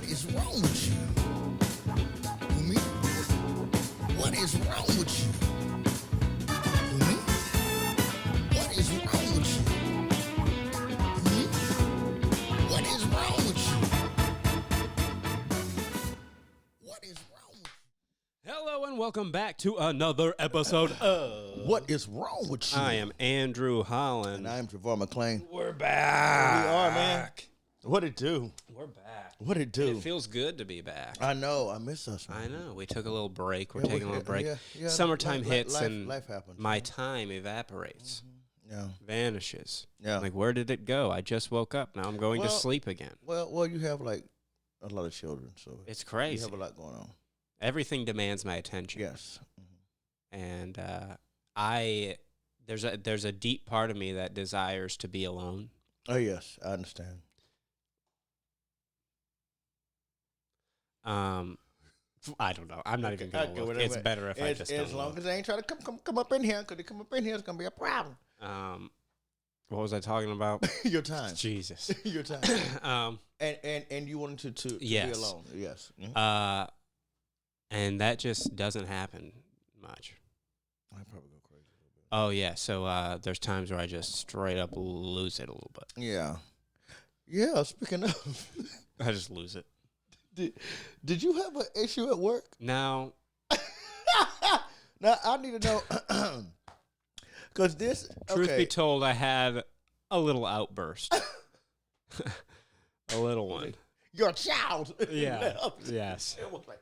is wrong with you? Me? What is wrong with you? Me? What is wrong with you? Me? What is wrong with you? What is wrong with you? Hello and welcome back to another episode of What is wrong with you? I am Andrew Holland. And I am Trevor McClain. We're back. We are, man. What it do? We're back. What it do? And it feels good to be back. I know. I miss us, man. I know. We took a little break. We're Yeah, taking a little break. yeah. Summertime hits and life happens. my time evaporates, Yeah. vanishes. Yeah. Like, where did it go? I just woke up. Now I'm going to Well- sleep again. Well, you have like a lot of children, so It's you crazy. have a lot going on. Everything demands my attention. Yes. And there's a deep part of me that desires to be alone. Oh yes, I understand. I don't know. I'm not even gonna look. It's better if I just don't as long look. as they ain't trying to come up in here, because they come up in here, it's gonna be a problem. What was I talking about? Your time, Jesus. your time, and you wanted to Yes. be alone. Yes. Mhm. And that just doesn't happen much. I probably go crazy a little bit. Oh yeah. So there's times where I just straight up lose it a little bit. Yeah. Yeah. Speaking of, I just lose it. did you have an issue at work? Now, Now I need to know, because this. truth Okay. be told, I had a little outburst. A little one. Your child. Yeah. left. Yes. It was like,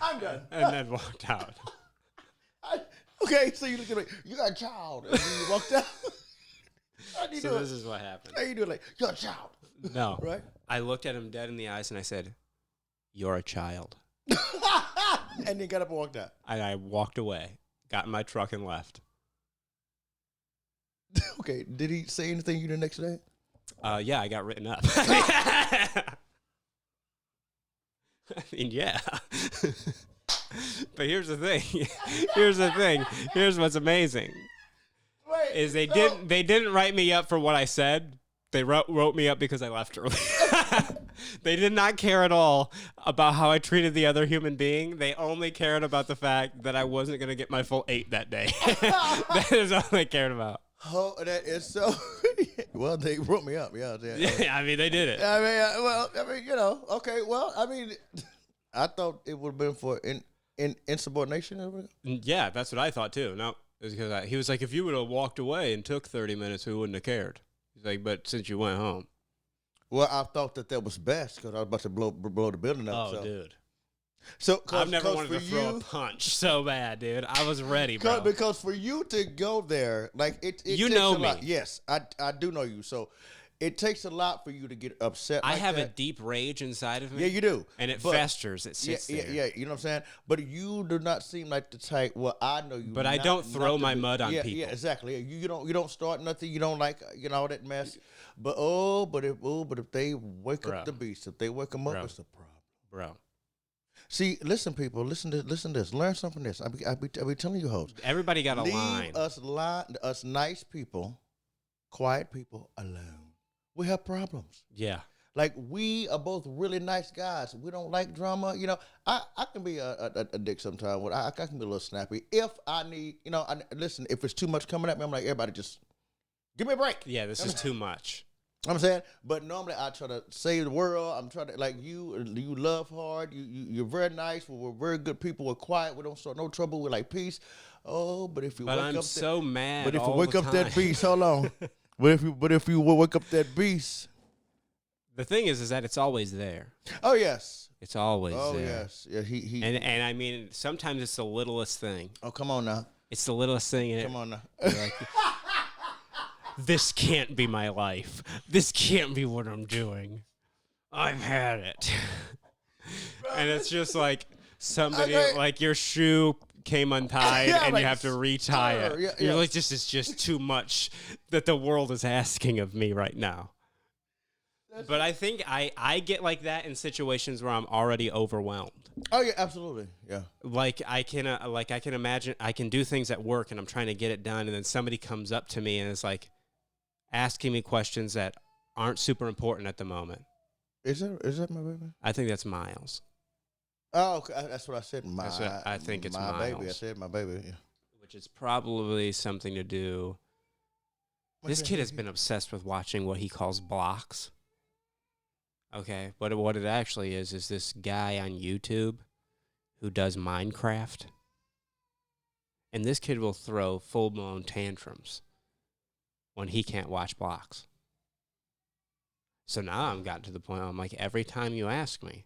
I'm done. And then walked out. Okay, so you look at me. You got a child, and then you walked out. How do you So do this it? is what happened. How you do it? Like, you're a child, No. right? I looked at him dead in the eyes and I said, "You're a child." And then got up and walked out. And I walked away, got in my truck and left. Okay, did he say anything to you the next day? Yeah, I got written up. I mean, yeah. But here's the thing. Here's what's amazing. Wait, Is they didn't write me up for what I said. They wrote me up because I left early. They did not care at all about how I treated the other human being. They only cared about the fact that I wasn't going to get my full 8 that day. That is all they cared about. Oh, that is so. Well, they wrote me up. Yeah. Yeah, I mean, they did it. You know. Okay, well, I mean, I thought it would have been for insubordination. Yeah, that's what I thought too. No, it was because he was like, if you would have walked away and took 30 minutes, we wouldn't have cared. He's like, but since you went home. Well, I thought that was best because I was about to blow the building up. Oh, so. dude. So I've never wanted to throw a punch so bad, dude. I was ready, bro. Because for you to go there, like it You takes know a lot. me. Yes, I do know you. So it takes a lot for you to get upset. I like have a that. deep rage inside of me. Yeah, you do. And it But- festers. It sits there. Yeah. You know what I'm saying? But you do not seem like the type. Well, I know you. But I don't throw my mud on people. Yeah, exactly. You don't start nothing. You don't like all that mess. But if they wake Bro. up the beast, if they wake them up, Bro. it's a problem. Bro. See, listen, people, listen to this. Learn something from this. I be telling you, hoes. Everybody got a Leave line. us nice people, quiet people alone. We have problems. Yeah. Like, we are both really nice guys. We don't like drama. You know, I can be a dick sometimes. I can be a little snappy. If I need, listen, if it's too much coming at me, I'm like, everybody just give me a break. Yeah, this is too much. I'm saying, but normally I try to save the world. I'm trying to, like, you love hard. You're very nice. We're very good people. We're quiet. We don't start no trouble. We're like peace. Oh, but if you But wake I'm up so mad. but if you all wake the up that time. beast, hold on. But if you wake up that beast. The thing is that it's always there. Oh yes. It's always Oh there. yes. Yeah. He. And I mean, sometimes it's the littlest thing. Oh, come on now. It's the littlest thing in it. Come on now. You're like, this can't be my life. This can't be what I'm doing. I've had it. And it's just like somebody, Okay. like your shoe came untied Yeah, and like, you have to retie it. yeah, You're yeah. like, this is just too much that the world is asking of me right now. But I think I get like that in situations where I'm already overwhelmed. Oh yeah, absolutely. Yeah. Like I can imagine I can do things at work and I'm trying to get it done, and then somebody comes up to me and is like asking me questions that aren't super important at the moment. Is that my baby? I think that's Miles. Oh, okay. That's what I said. That's what I think it's my Miles. baby. I said my baby. Yeah. Which is probably something to do. This kid has been obsessed with watching what he calls blocks. Okay, but what it actually is this guy on YouTube who does Minecraft. And this kid will throw full-blown tantrums when he can't watch blocks. So now I've gotten to the point where I'm like, every time you ask me,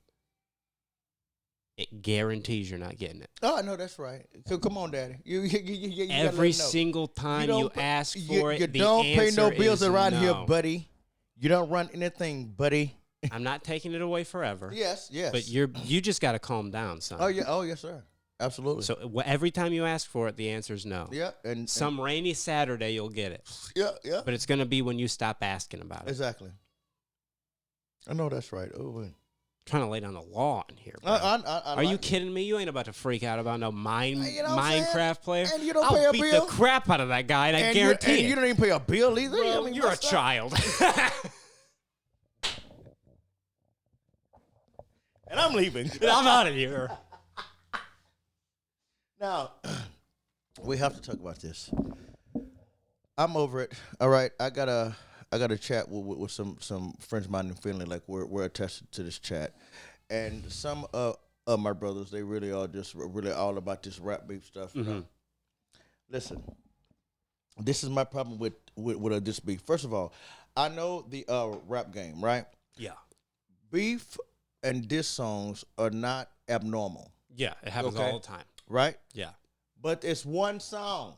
it guarantees you're not getting it. Oh, no, that's right. Come on, Daddy. You every single time you ask for it, you don't pay no bills around no. here, buddy. You don't run anything, buddy. I'm not taking it away forever. Yes. But you just got to calm down, son. Oh, yeah. Oh, yes, sir. Absolutely. So every time you ask for it, the answer is no. Yeah. And some rainy Saturday, you'll get it. Yeah. But it's going to be when you stop asking about it. Exactly. I know that's right. Oh, man. Trying to lay down the law in here, bro. Are you kidding me? You ain't about to freak out about no Minecraft player. And you don't pay a bill. I'll beat the crap out of that guy, and I guarantee it. And you don't even pay a bill either. Bro, you're a child. And I'm leaving. I'm out of here. Now, we have to talk about this. I'm over it. All right, I got a chat with some friends of mine in Finland. Like we're attached to this chat, and some of my brothers, they really are just really all about this rap beef stuff. You know? Listen, this is my problem with this beef. First of all, I know the rap game, right? Yeah. Beef and diss songs are not abnormal. Yeah, it happens all the time. Right? Yeah. But it's one song.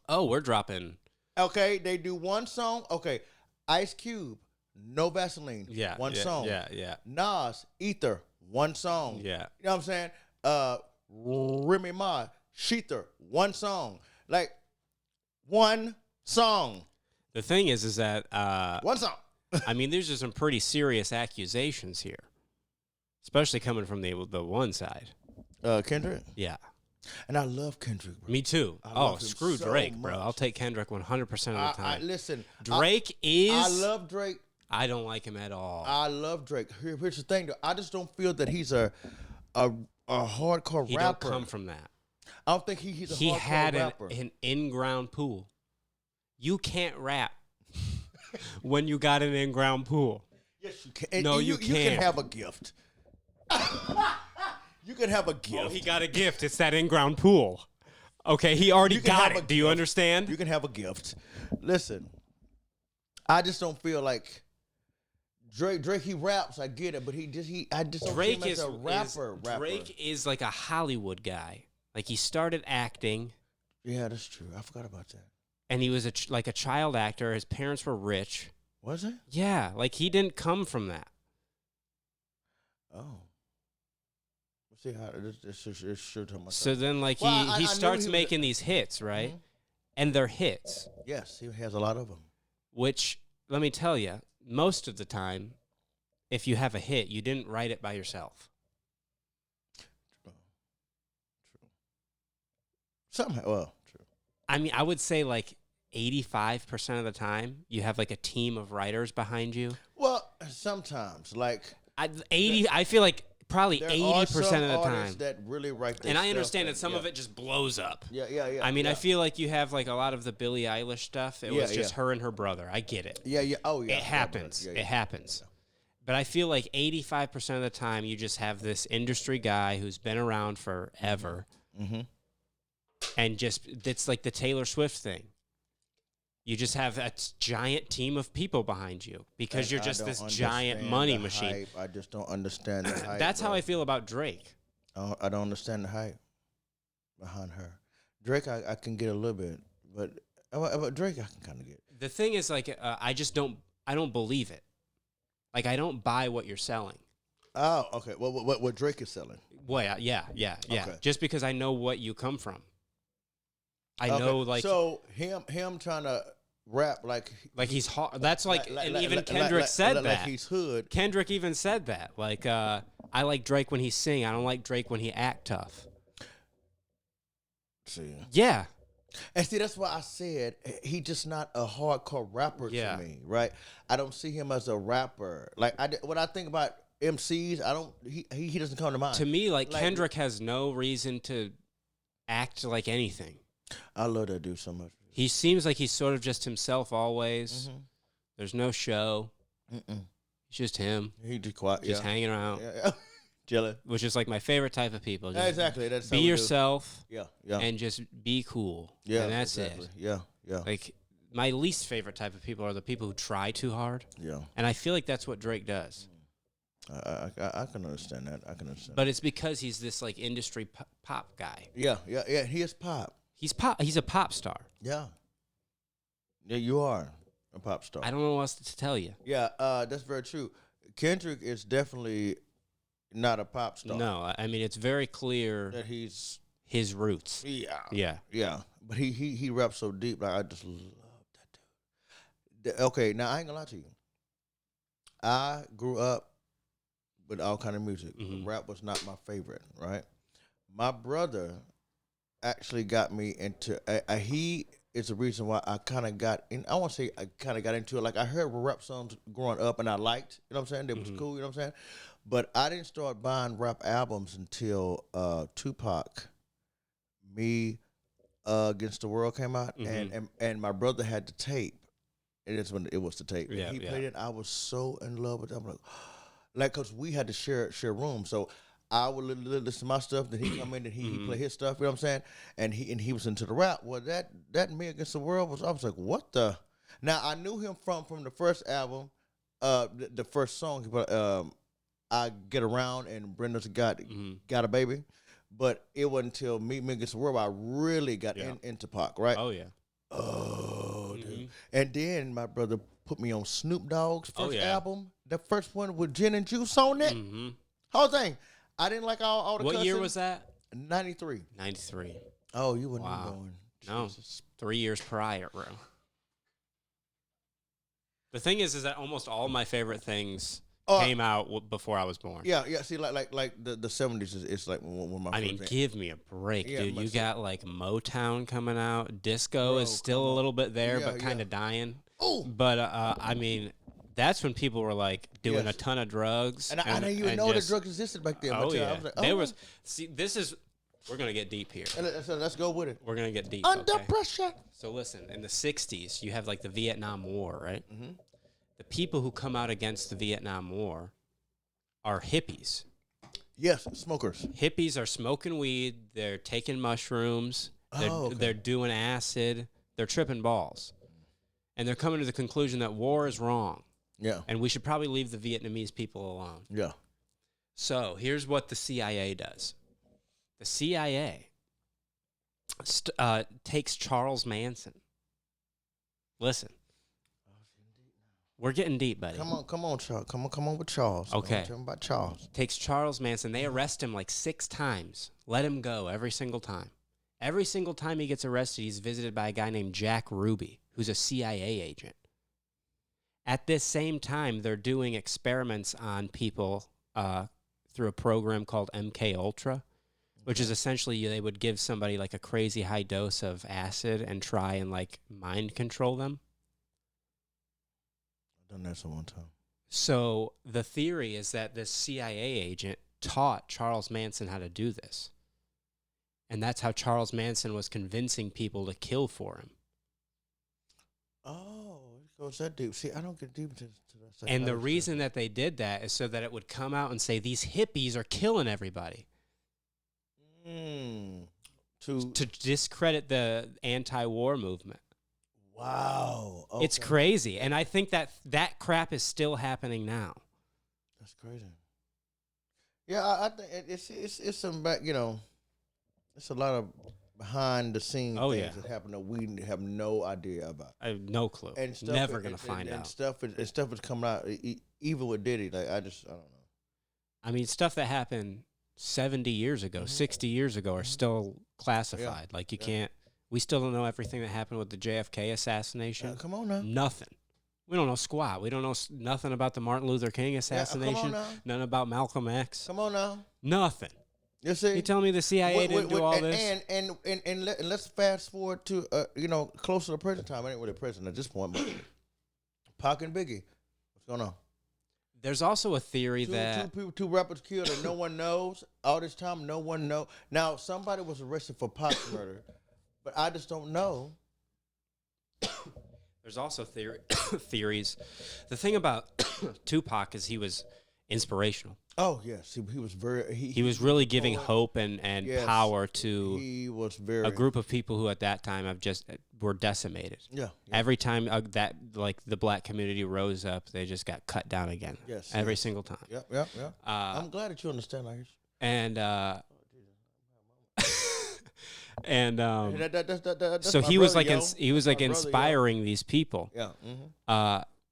Oh, we're dropping. Okay, they do one song. Okay, Ice Cube, No Vaseline. Yeah. One song. Yeah. Nas, Ether, one song. Yeah. You know what I'm saying? Remy Ma, Sheether, one song. Like, one song. The thing is that one song. I mean, there's just some pretty serious accusations here, especially coming from the one side. Kendrick? Yeah. And I love Kendrick, bro. Me too. Screw so Drake, much. bro. I'll take Kendrick 100% of the time. Listen. Drake I love Drake. I don't like him at all. I love Drake. Here's the thing, though. I just don't feel that he's a hardcore he rapper. Don't come from that. I don't think he's a hardcore rapper. He had an in-ground pool. You can't rap when you got an in-ground pool. Yes, you can. No, you can't. You can have a gift. You can have a gift. Oh, he got a gift. It's that in-ground pool. Okay, he already got it. Do you understand? You can have a gift. Listen, I just don't feel like Drake. He raps. I get it, but I just don't Drake see him as a rapper. Drake is like a Hollywood guy. Like he started acting. Yeah, that's true. I forgot about that. And he was like a child actor. His parents were rich. Was it? Yeah, like he didn't come from that. Oh. See how this sure talking about. So then, like he starts making these hits, right? Mm-hmm. And they're hits. Yes, he has a lot of them. Which, let me tell you, most of the time, if you have a hit, you didn't write it by yourself. True. Somehow, well, true. I mean, I would say like 85% of the time, you have like a team of writers behind you. Well, sometimes, like I feel like. Probably 80% of the time. That really write and I understand that some of it just blows up. Yeah. I mean, I feel like you have like a lot of the Billie Eilish stuff. It was just her and her brother. I get it. Yeah. Oh, yeah. It happens. It happens. But I feel like 85% of the time you just have this industry guy who's been around forever. Mm-hmm. And just, it's like the Taylor Swift thing. You just have a giant team of people behind you because you're just this giant money machine. Hype. I just don't understand the hype. That's how I feel about Drake. I don't understand the hype behind her. Drake, I can get a little bit, but Drake, I can kind of get. The thing is, like, I don't believe it. Like, I don't buy what you're selling. Oh, okay. Well, what Drake is selling? Well, yeah. Okay. Just because I know what you come from. I know, like, so him trying to rap like he's hard. That's like, and even Kendrick said that. Like he's hood. Kendrick even said that. Like, I like Drake when he sing. I don't like Drake when he act tough. See. Yeah. And see, that's why I said he just not a hardcore rapper Yeah. to me, right? I don't see him as a rapper. Like when I think about MCs, I don't. He doesn't come to mind. To me, like Kendrick has no reason to act like anything. I love that dude so much. He seems like he's sort of just himself always. There's no show. It's just him. He just quiet, just hanging around. Yeah. Chilling. Which is like my favorite type of people. Just Exactly. That's be yourself. Yeah. And just be cool. Yeah. And that's exactly. it. Yeah. Like my least favorite type of people are the people who try too hard. Yeah. And I feel like that's what Drake does. I can understand that. I can understand. But it's because he's this like industry pop guy. Yeah. He is pop. He's pop. He's a pop star. Yeah. Yeah, you are a pop star. I don't know what else to tell you. Yeah, that's very true. Kendrick is definitely not a pop star. No, I mean it's very clear that he's his roots. Yeah. But he raps so deep. Like I just love that dude. Okay, now I ain't gonna lie to you. I grew up with all kind of music. Rap was not my favorite. Right. My brother actually got me into. He is the reason why I kind of got in. I want to say I kind of got into it. Like I heard rap songs growing up, and I liked. You know what I'm saying? It was cool. You know what I'm saying? But I didn't start buying rap albums until Tupac, Me Against the World came out, and my brother had the tape. It is when it was the tape. Yeah, he played it. I was so in love with it. I'm like, cause we had to share rooms, so I would listen to my stuff. Then he come in and he play his stuff. You know what I'm saying? And he was into the rap. Well, that Me Against the World was. I was like, what the? Now I knew him from the first album, the first song. I Get Around and Brenda's Got a Baby, but it wasn't until Me Against the World I really got into Pac. Right? Oh yeah. Oh, dude. And then my brother put me on Snoop Dogg's first album, the first one with Gin and Juice on it. Whole thing. I didn't like all the What cussing. year was that? 93. 93. Oh, you wouldn't Wow. be born. No, Jesus. 3 years prior, bro. The thing is that almost all my favorite things came out before I was born. Yeah. See, like the 70s is like one of my. I mean, favorite give me a break, Yeah, dude. You myself. got like Motown coming out. Disco Bro, is still come a on. little bit there, Yeah, but kind of dying. Oh. But I mean, that's when people were like doing Yes. a ton of drugs. And I didn't even know that drugs existed back then. Oh but yeah, I was like, there was. See, this is. We're gonna get deep here. So let's go with it. We're gonna get deep. Under okay? pressure. So listen, in the 60s, you have like the Vietnam War, right? The people who come out against the Vietnam War are hippies. Yes, smokers. Hippies are smoking weed, they're taking mushrooms, Okay. they're doing acid, they're tripping balls. And they're coming to the conclusion that war is wrong Yeah. and we should probably leave the Vietnamese people alone. Yeah. So here's what the CIA does. The CIA takes Charles Manson. Listen, we're getting deep, buddy. Come on, Charles. Come on with Charles. Okay. Tell me about Charles. Takes Charles Manson. They arrest him like 6 times. Let him go every single time. Every single time he gets arrested, he's visited by a guy named Jack Ruby, who's a CIA agent. At this same time, they're doing experiments on people through a program called MK Ultra, which is essentially they would give somebody like a crazy high dose of acid and try and like mind control them. I've done that some one time. So the theory is that this CIA agent taught Charles Manson how to do this. And that's how Charles Manson was convincing people to kill for him. Oh, it goes that deep. See, I don't get deep into that. And the reason that they did that is so that it would come out and say, these hippies are killing everybody. To discredit the anti-war movement. Wow. Okay. It's crazy. And I think that crap is still happening now. That's crazy. Yeah, I think it's some back, it's a lot of behind the scenes things that happen that we have no idea about. I have no clue. And stuff Never going to find out. And stuff is coming out even with Diddy. Like I don't know. I mean, stuff that happened 70 years ago, 60 years ago are still classified. Yeah. Like you can't, we still don't know everything that happened with the JFK assassination. Come on now. Nothing. We don't know squat. We don't know nothing about the Martin Luther King assassination. now. None about Malcolm X. Come on now. Nothing. You see? You telling me the CIA didn't do all this? And let's fast forward to closer to present time. I ain't really present at this point, but Pac and Biggie, what's going on? There's also a theory that two rappers killed and no one knows. All this time, no one knows. Now somebody was arrested for Pac's murder, but I just don't know. There's also theories. The thing about Tupac is he was inspirational. Oh yes, he was very. He was really giving hope and yes, power to he was very a group of people who at that time were decimated. Yeah. Every time that the black community rose up, they just got cut down again. Yes. Every single time. Yep. I'm glad that you understand, Irish. And That's so my he was brother, like he was like inspiring these people. Yeah.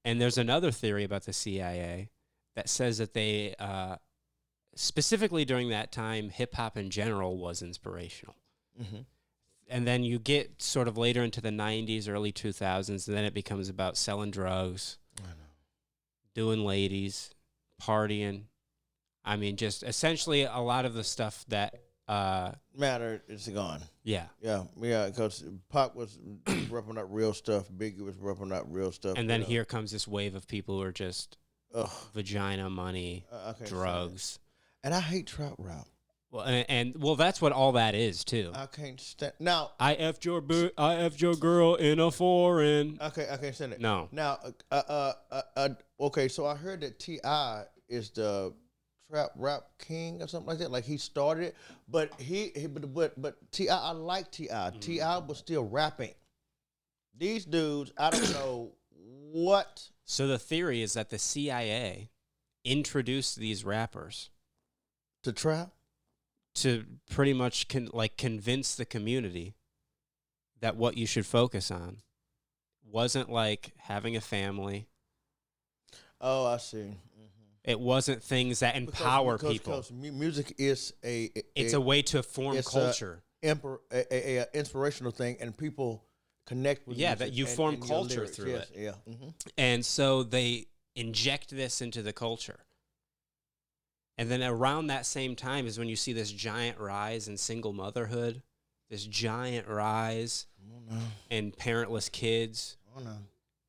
And there's another theory about the CIA that says that they specifically during that time, hip hop in general was inspirational. Mm-hmm. And then you get sort of later into the 90s, early 2000s, and then it becomes about selling drugs, doing ladies, partying. I mean, just essentially a lot of the stuff that matter is gone. Yeah. Because Pac was repping up real stuff. Biggie was repping up real stuff. And then here comes this wave of people who are just vagina, money, drugs. And I hate trap rap. Well, and that's what all that is too. I can't stand. Now I effed your girl in a foreign. Okay, I can't stand it. No. Now, okay. So I heard that T.I. is the trap rap king or something like that. Like he started it, but but T.I. I like T.I. Mm-hmm. T.I. was still rapping. These dudes, I don't know what. So the theory is that the CIA introduced these rappers to trap. To pretty much convince the community that what you should focus on wasn't like having a family. Oh, I see. Mm-hmm. It wasn't things that empower people. Because music is it's a way to form culture. A inspirational thing, and people connect with. Yeah, that you form culture through it. Yeah. Mm-hmm. And so they inject this into the culture. And then around that same time is when you see this giant rise in single motherhood, this giant rise in parentless kids,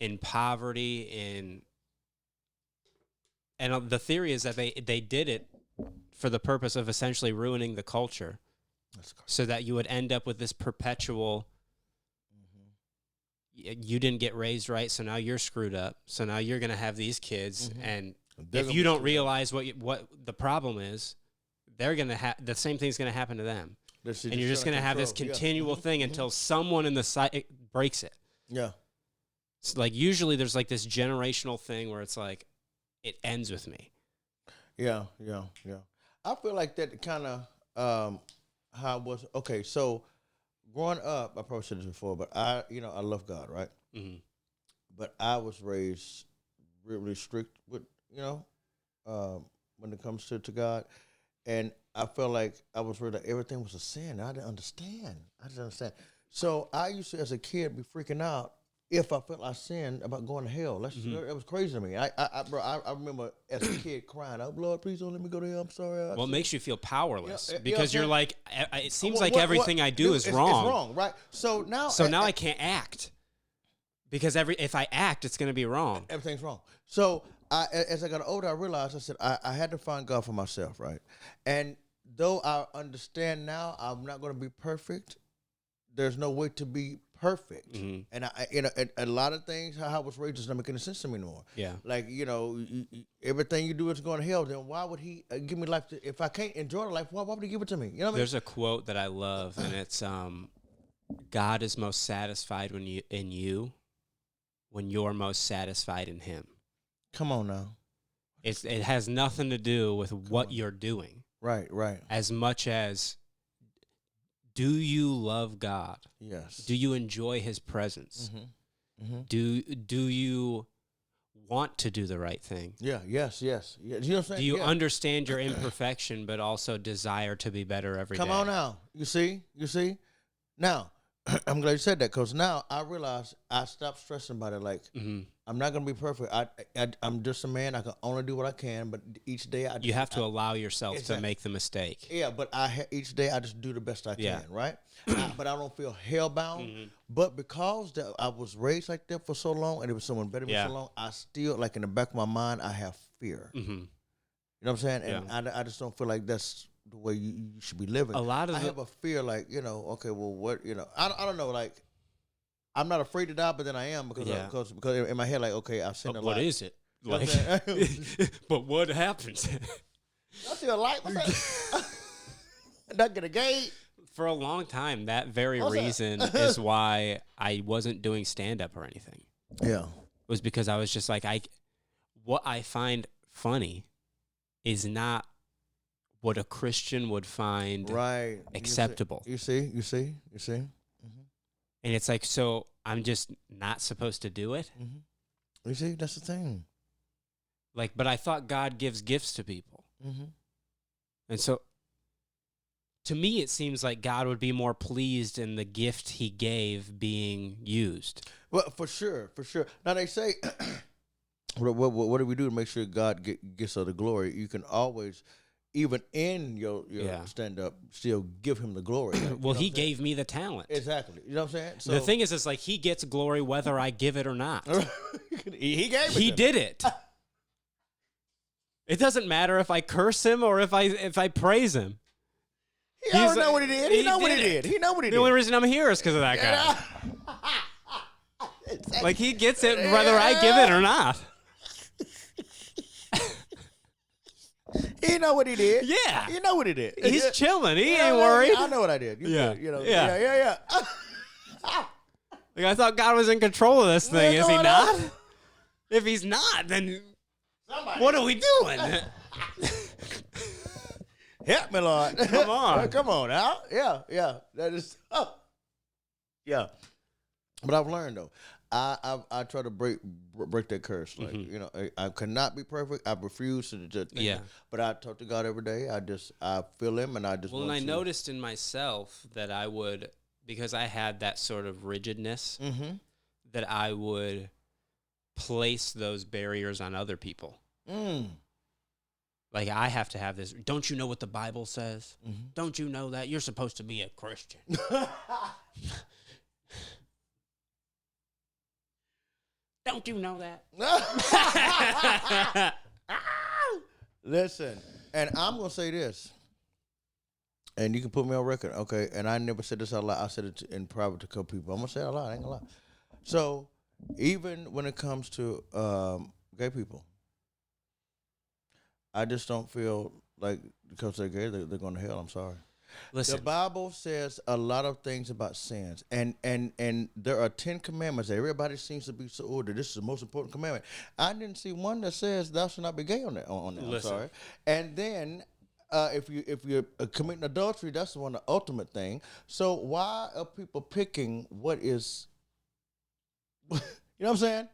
in poverty, and the theory is that they did it for the purpose of essentially ruining the culture, so that you would end up with this perpetual. You didn't get raised right, so now you're screwed up. So now you're going to have these kids and. If you don't realize what the problem is, they're gonna the same thing's gonna happen to them, and you're just gonna have this continual thing until someone in the site breaks it. Yeah, it's like usually there's like this generational thing where it's like it ends with me. Yeah. I feel like that kind of how it was. Okay, so growing up, I probably said this before, but I love God, right? Mm-hmm. But I was raised really strict with. When it comes to God, and I felt like I was ready. Everything was a sin. I didn't understand. So I used to, as a kid, be freaking out if I felt I sinned about going to hell. That was crazy to me. I remember as a kid crying, "Oh Lord, please don't let me go to hell. I'm sorry." Well, it makes you feel powerless because you're like, it seems like everything I do is wrong. It's wrong, right? So now I can't act because if I act, it's going to be wrong. Everything's wrong. So. As I got older, I realized, I said, I had to find God for myself, right? And though I understand now I'm not going to be perfect, there's no way to be perfect. Mm-hmm. And a lot of things, how I was raised, does not make any sense to me anymore. Yeah. Like, everything you do is going to hell. Then why would he give me life? If I can't enjoy the life, why would he give it to me? You know what I mean? There's a quote that I love, and it's, God is most satisfied when you're most satisfied in him. Come on now. It has nothing to do with what you're doing. Right. As much as, do you love God? Yes. Do you enjoy his presence? Mm-hmm. Mm-hmm. Do you want to do the right thing? Yeah, yes. Yeah, you know what I'm saying? Do you understand your imperfection but also desire to be better every day? Come on now. You see? Now, I'm glad you said that because now I realize I stopped stressing about it. Like I'm not gonna be perfect. I'm just a man. I can only do what I can. But each day You have to allow yourself to make the mistake. Yeah, but each day I just do the best I can, right? But I don't feel hellbound. But because I was raised like that for so long, and it was someone better than me so long, I still, like in the back of my mind, I have fear. You know what I'm saying? And I just don't feel like that's the way you should be living. I have a fear, like, okay, well, what, I don't know, like, I'm not afraid to die, but then I am because in my head, like, okay, I've seen a lot. What is it? Like, but what happens? I see a light. Not get a gate. For a long time, that very reason is why I wasn't doing stand-up or anything. Yeah. Was because I was just like, what I find funny is not what a Christian would find acceptable. You see? Mm-hmm. And it's like, so I'm just not supposed to do it? Mm-hmm. You see? That's the thing. Like, but I thought God gives gifts to people. And so, to me, it seems like God would be more pleased in the gift he gave being used. Well, for sure. Now, they say, what do we do to make sure God gets all the glory? You can always, even in your stand-up, still give him the glory. Well, he gave me the talent. Exactly. You know what I'm saying? So, the thing is, it's like he gets glory whether I give it or not. he gave it. He did it. It doesn't matter if I curse him or if I praise him. He already know what he did. He know what he did. He know what he did. The only reason I'm here is because of that guy. Like, he gets it whether I give it or not. He know what he did. Yeah. He know what he did. He's chilling. He ain't worried. I know what I did. Yeah. Yeah. Like, I thought God was in control of this thing. Is he not? If he's not, then what are we doing? Help me, Lord. Come on. Come on now. Yeah. That is yeah. But I've learned though. I try to break that curse. Like, I cannot be perfect. I refuse to think it. But I talk to God every day. I feel him and I just and I noticed in myself that I would, because I had that sort of rigidness, that I would place those barriers on other people. Like, I have to have this. Don't you know what the Bible says? Don't you know that? You're supposed to be a Christian. Don't you know that? Listen, and I'm going to say this, and you can put me on record, okay? And I never said this out loud. I said it in private to a couple people. I'm going to say it out loud. I ain't going to lie. So, even when it comes to gay people, I just don't feel like because they're gay, they're going to hell. I'm sorry. Listen, the Bible says a lot of things about sins, and there are 10 commandments that everybody seems to be so ordered. This is the most important commandment. I didn't see one that says thou shalt not be gay on that. I'm sorry. And then if you're committing adultery, that's one of the ultimate thing. So why are people picking what is? You know what I'm saying?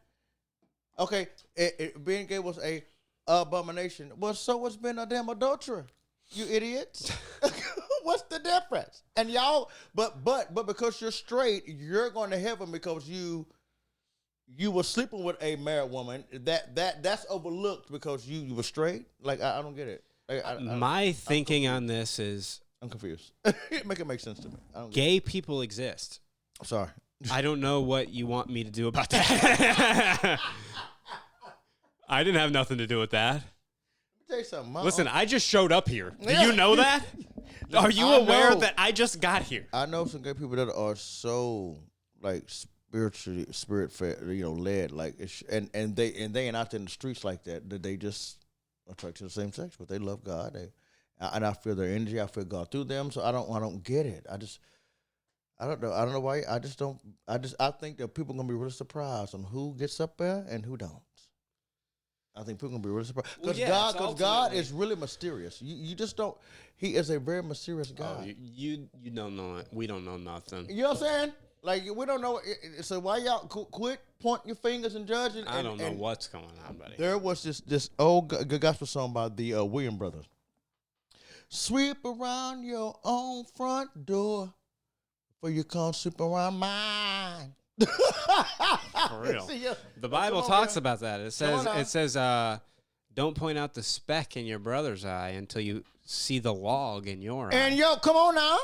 Okay, being gay was a abomination. Well, so what's been a damn adulterer? You idiots. What's the difference? And y'all, but because you're straight, you're going to heaven because you were sleeping with a married woman. That's overlooked because you were straight. Like, I don't get it. My thinking on this is, I'm confused. Make it make sense to me. Gay people exist. Sorry. I don't know what you want me to do about that. I didn't have nothing to do with that. Tell you something. Listen, I just showed up here. Do you know that? Are you aware that I just got here? I know some gay people that are so like spirit fed, led, like, and they ain't out there in the streets like that. That they just attract to the same sex, but they love God. And I feel their energy. I feel God through them. So I don't get it. I don't know. I don't know why. I think that people are gonna be really surprised on who gets up there and who don't. I think people are going to be really surprised. Because God is really mysterious. You just don't. He is a very mysterious God. Oh, you don't know it. We don't know nothing. You know what I'm saying? Like, we don't know. So why y'all quit pointing your fingers and judging? I don't know what's going on, buddy. There was this old gospel song by the Williams Brothers. Sweep around your own front door. For you come super around mine. For real. See, yeah. The Bible Come on, talks man. about that. It Come on says, now. don't point out the speck in your brother's eye until you see the log in your And eye. yo, come on now.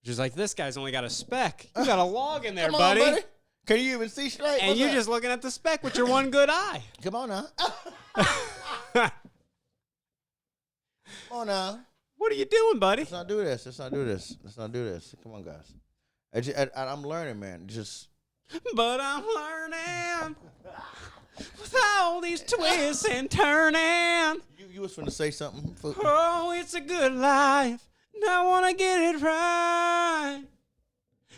Which is like, this guy's only got a speck. You got a log in there, Come on, buddy. buddy. Can you even see straight? And What's you're up? just looking at the speck with your one good eye. Come on now. Come on now. What are you doing, buddy? Let's not do this. Let's not do this. Let's not do this. Come on, guys. I'm learning, man. Just But I'm learning with all these twists and turning. you was finna say something. Oh, it's a good life. And I want to get it right.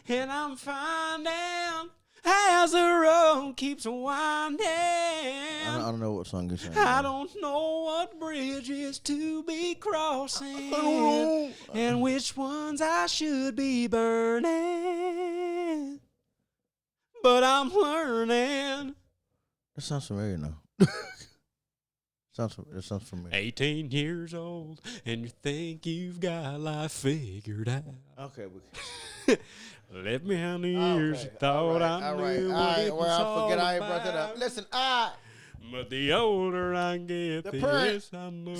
And I'm finding as the road keeps winding. I don't know what song you're saying. I don't know what bridges to be crossing. know. And which ones I should be burning. But I'm learning. That sounds familiar now. It sounds familiar. 18 years old, and you think you've got life figured out. Okay. Left me on the years, thought I knew what it was Well, I all forget I ain't brought that about. up. Listen, But the older I get, The the parent- less I know.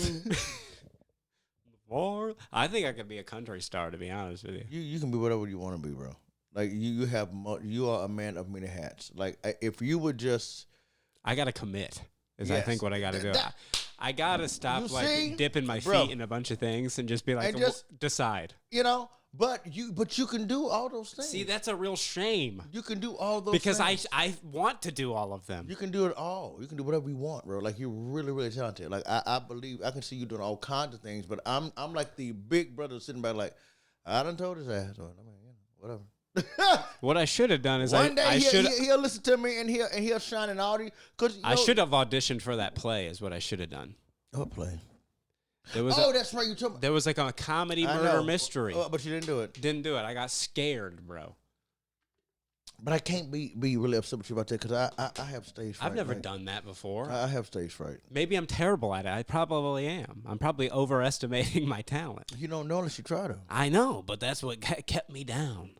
More, I think I could be a country star, to be honest with you. you can be whatever you want to be, bro. Like you are a man of many hats. Like if you would just I gotta commit. I Yes. think what I gotta do. That- I gotta You stop see? dipping my Bro. feet in a bunch of things and just be like, And just- decide. but you can do all those things. See, that's a real shame you can do all those because things. I want to do all of them. You can do it all. You can do whatever you want, bro. Like you're really, really talented. Like I believe I can see you doing all kinds of things. But I'm like the big brother sitting back, like I done told his ass. I mean, whatever. What I should have done is One day I should he'll listen to me and he'll shine in all these. Cause I should have auditioned for that play. Is what I should have done. What play? There was That's right. You told me. there was like a comedy I murder know. mystery. But you didn't do it. Didn't do it. I got scared, bro. But I can't be really upset with you about that because I have stage fright. I've never man. done that before. I have stage fright. Maybe I'm terrible at it. I probably am. I'm probably overestimating my talent. You don't know unless you try to. I know, but that's what kept me down.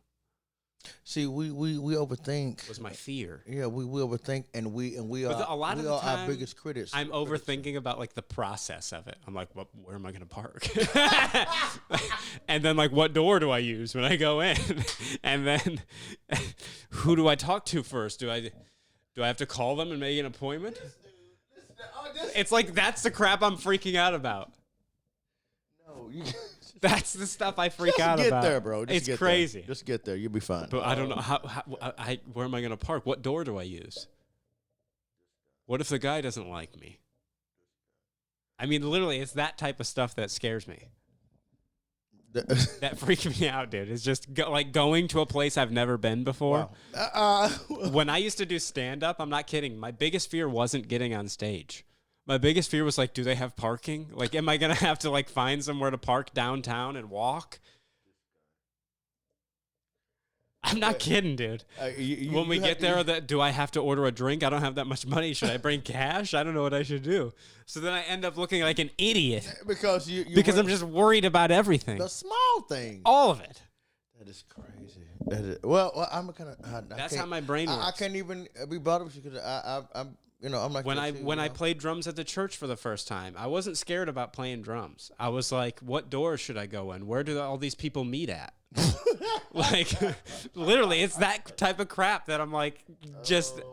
See, we overthink. Was my fear. Yeah, we overthink, and we But are a lot of we the are time, our biggest critics. I'm overthinking about like the process of it. I'm like, where am I going to park? And then like, what door do I use when I go in? And then, who do I talk to first? Do I have to call them and make an appointment? It's like that's the crap I'm freaking out about. No, you That's the stuff I freak just out get about. there, bro. Just It's get crazy. There. Just get there. You'll be fine. But I don't know where am I going to park? What door do I use? What if the guy doesn't like me? I mean, literally, it's that type of stuff that scares me. That freaks me out, dude. It's just like going to a place I've never been before. Wow. When I used to do stand-up, I'm not kidding. My biggest fear wasn't getting on stage. My biggest fear was like, do they have parking? Like, am I going to have to like find somewhere to park downtown and walk? I'm not kidding, dude. When we get there, do I have to order a drink? I don't have that much money. Should I bring cash? I don't know what I should do. So then I end up looking like an idiot because I'm just worried about everything. the small thing. All of it. That is crazy. That is, well, I'm kind of. That's how my brain works. I can't even be bothered with you because I'm. I'm like When I played drums at the church for the first time, I wasn't scared about playing drums. I was like, what door should I go in? Where do all these people meet at? Like, literally, it's that type of crap that I'm like,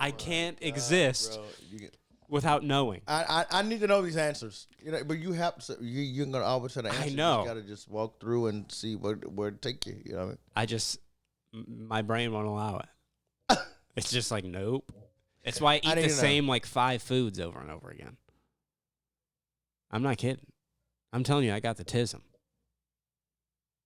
I can't exist bro, without knowing. I need to know these answers. But you have to. You're gonna always have the answer. I know. You gotta just walk through and see where it take you. You know what I mean? My brain won't allow it. It's just like, nope. It's why I eat need the to know. same like 5 foods over and over again. I'm not kidding. I'm telling you, I got the tism.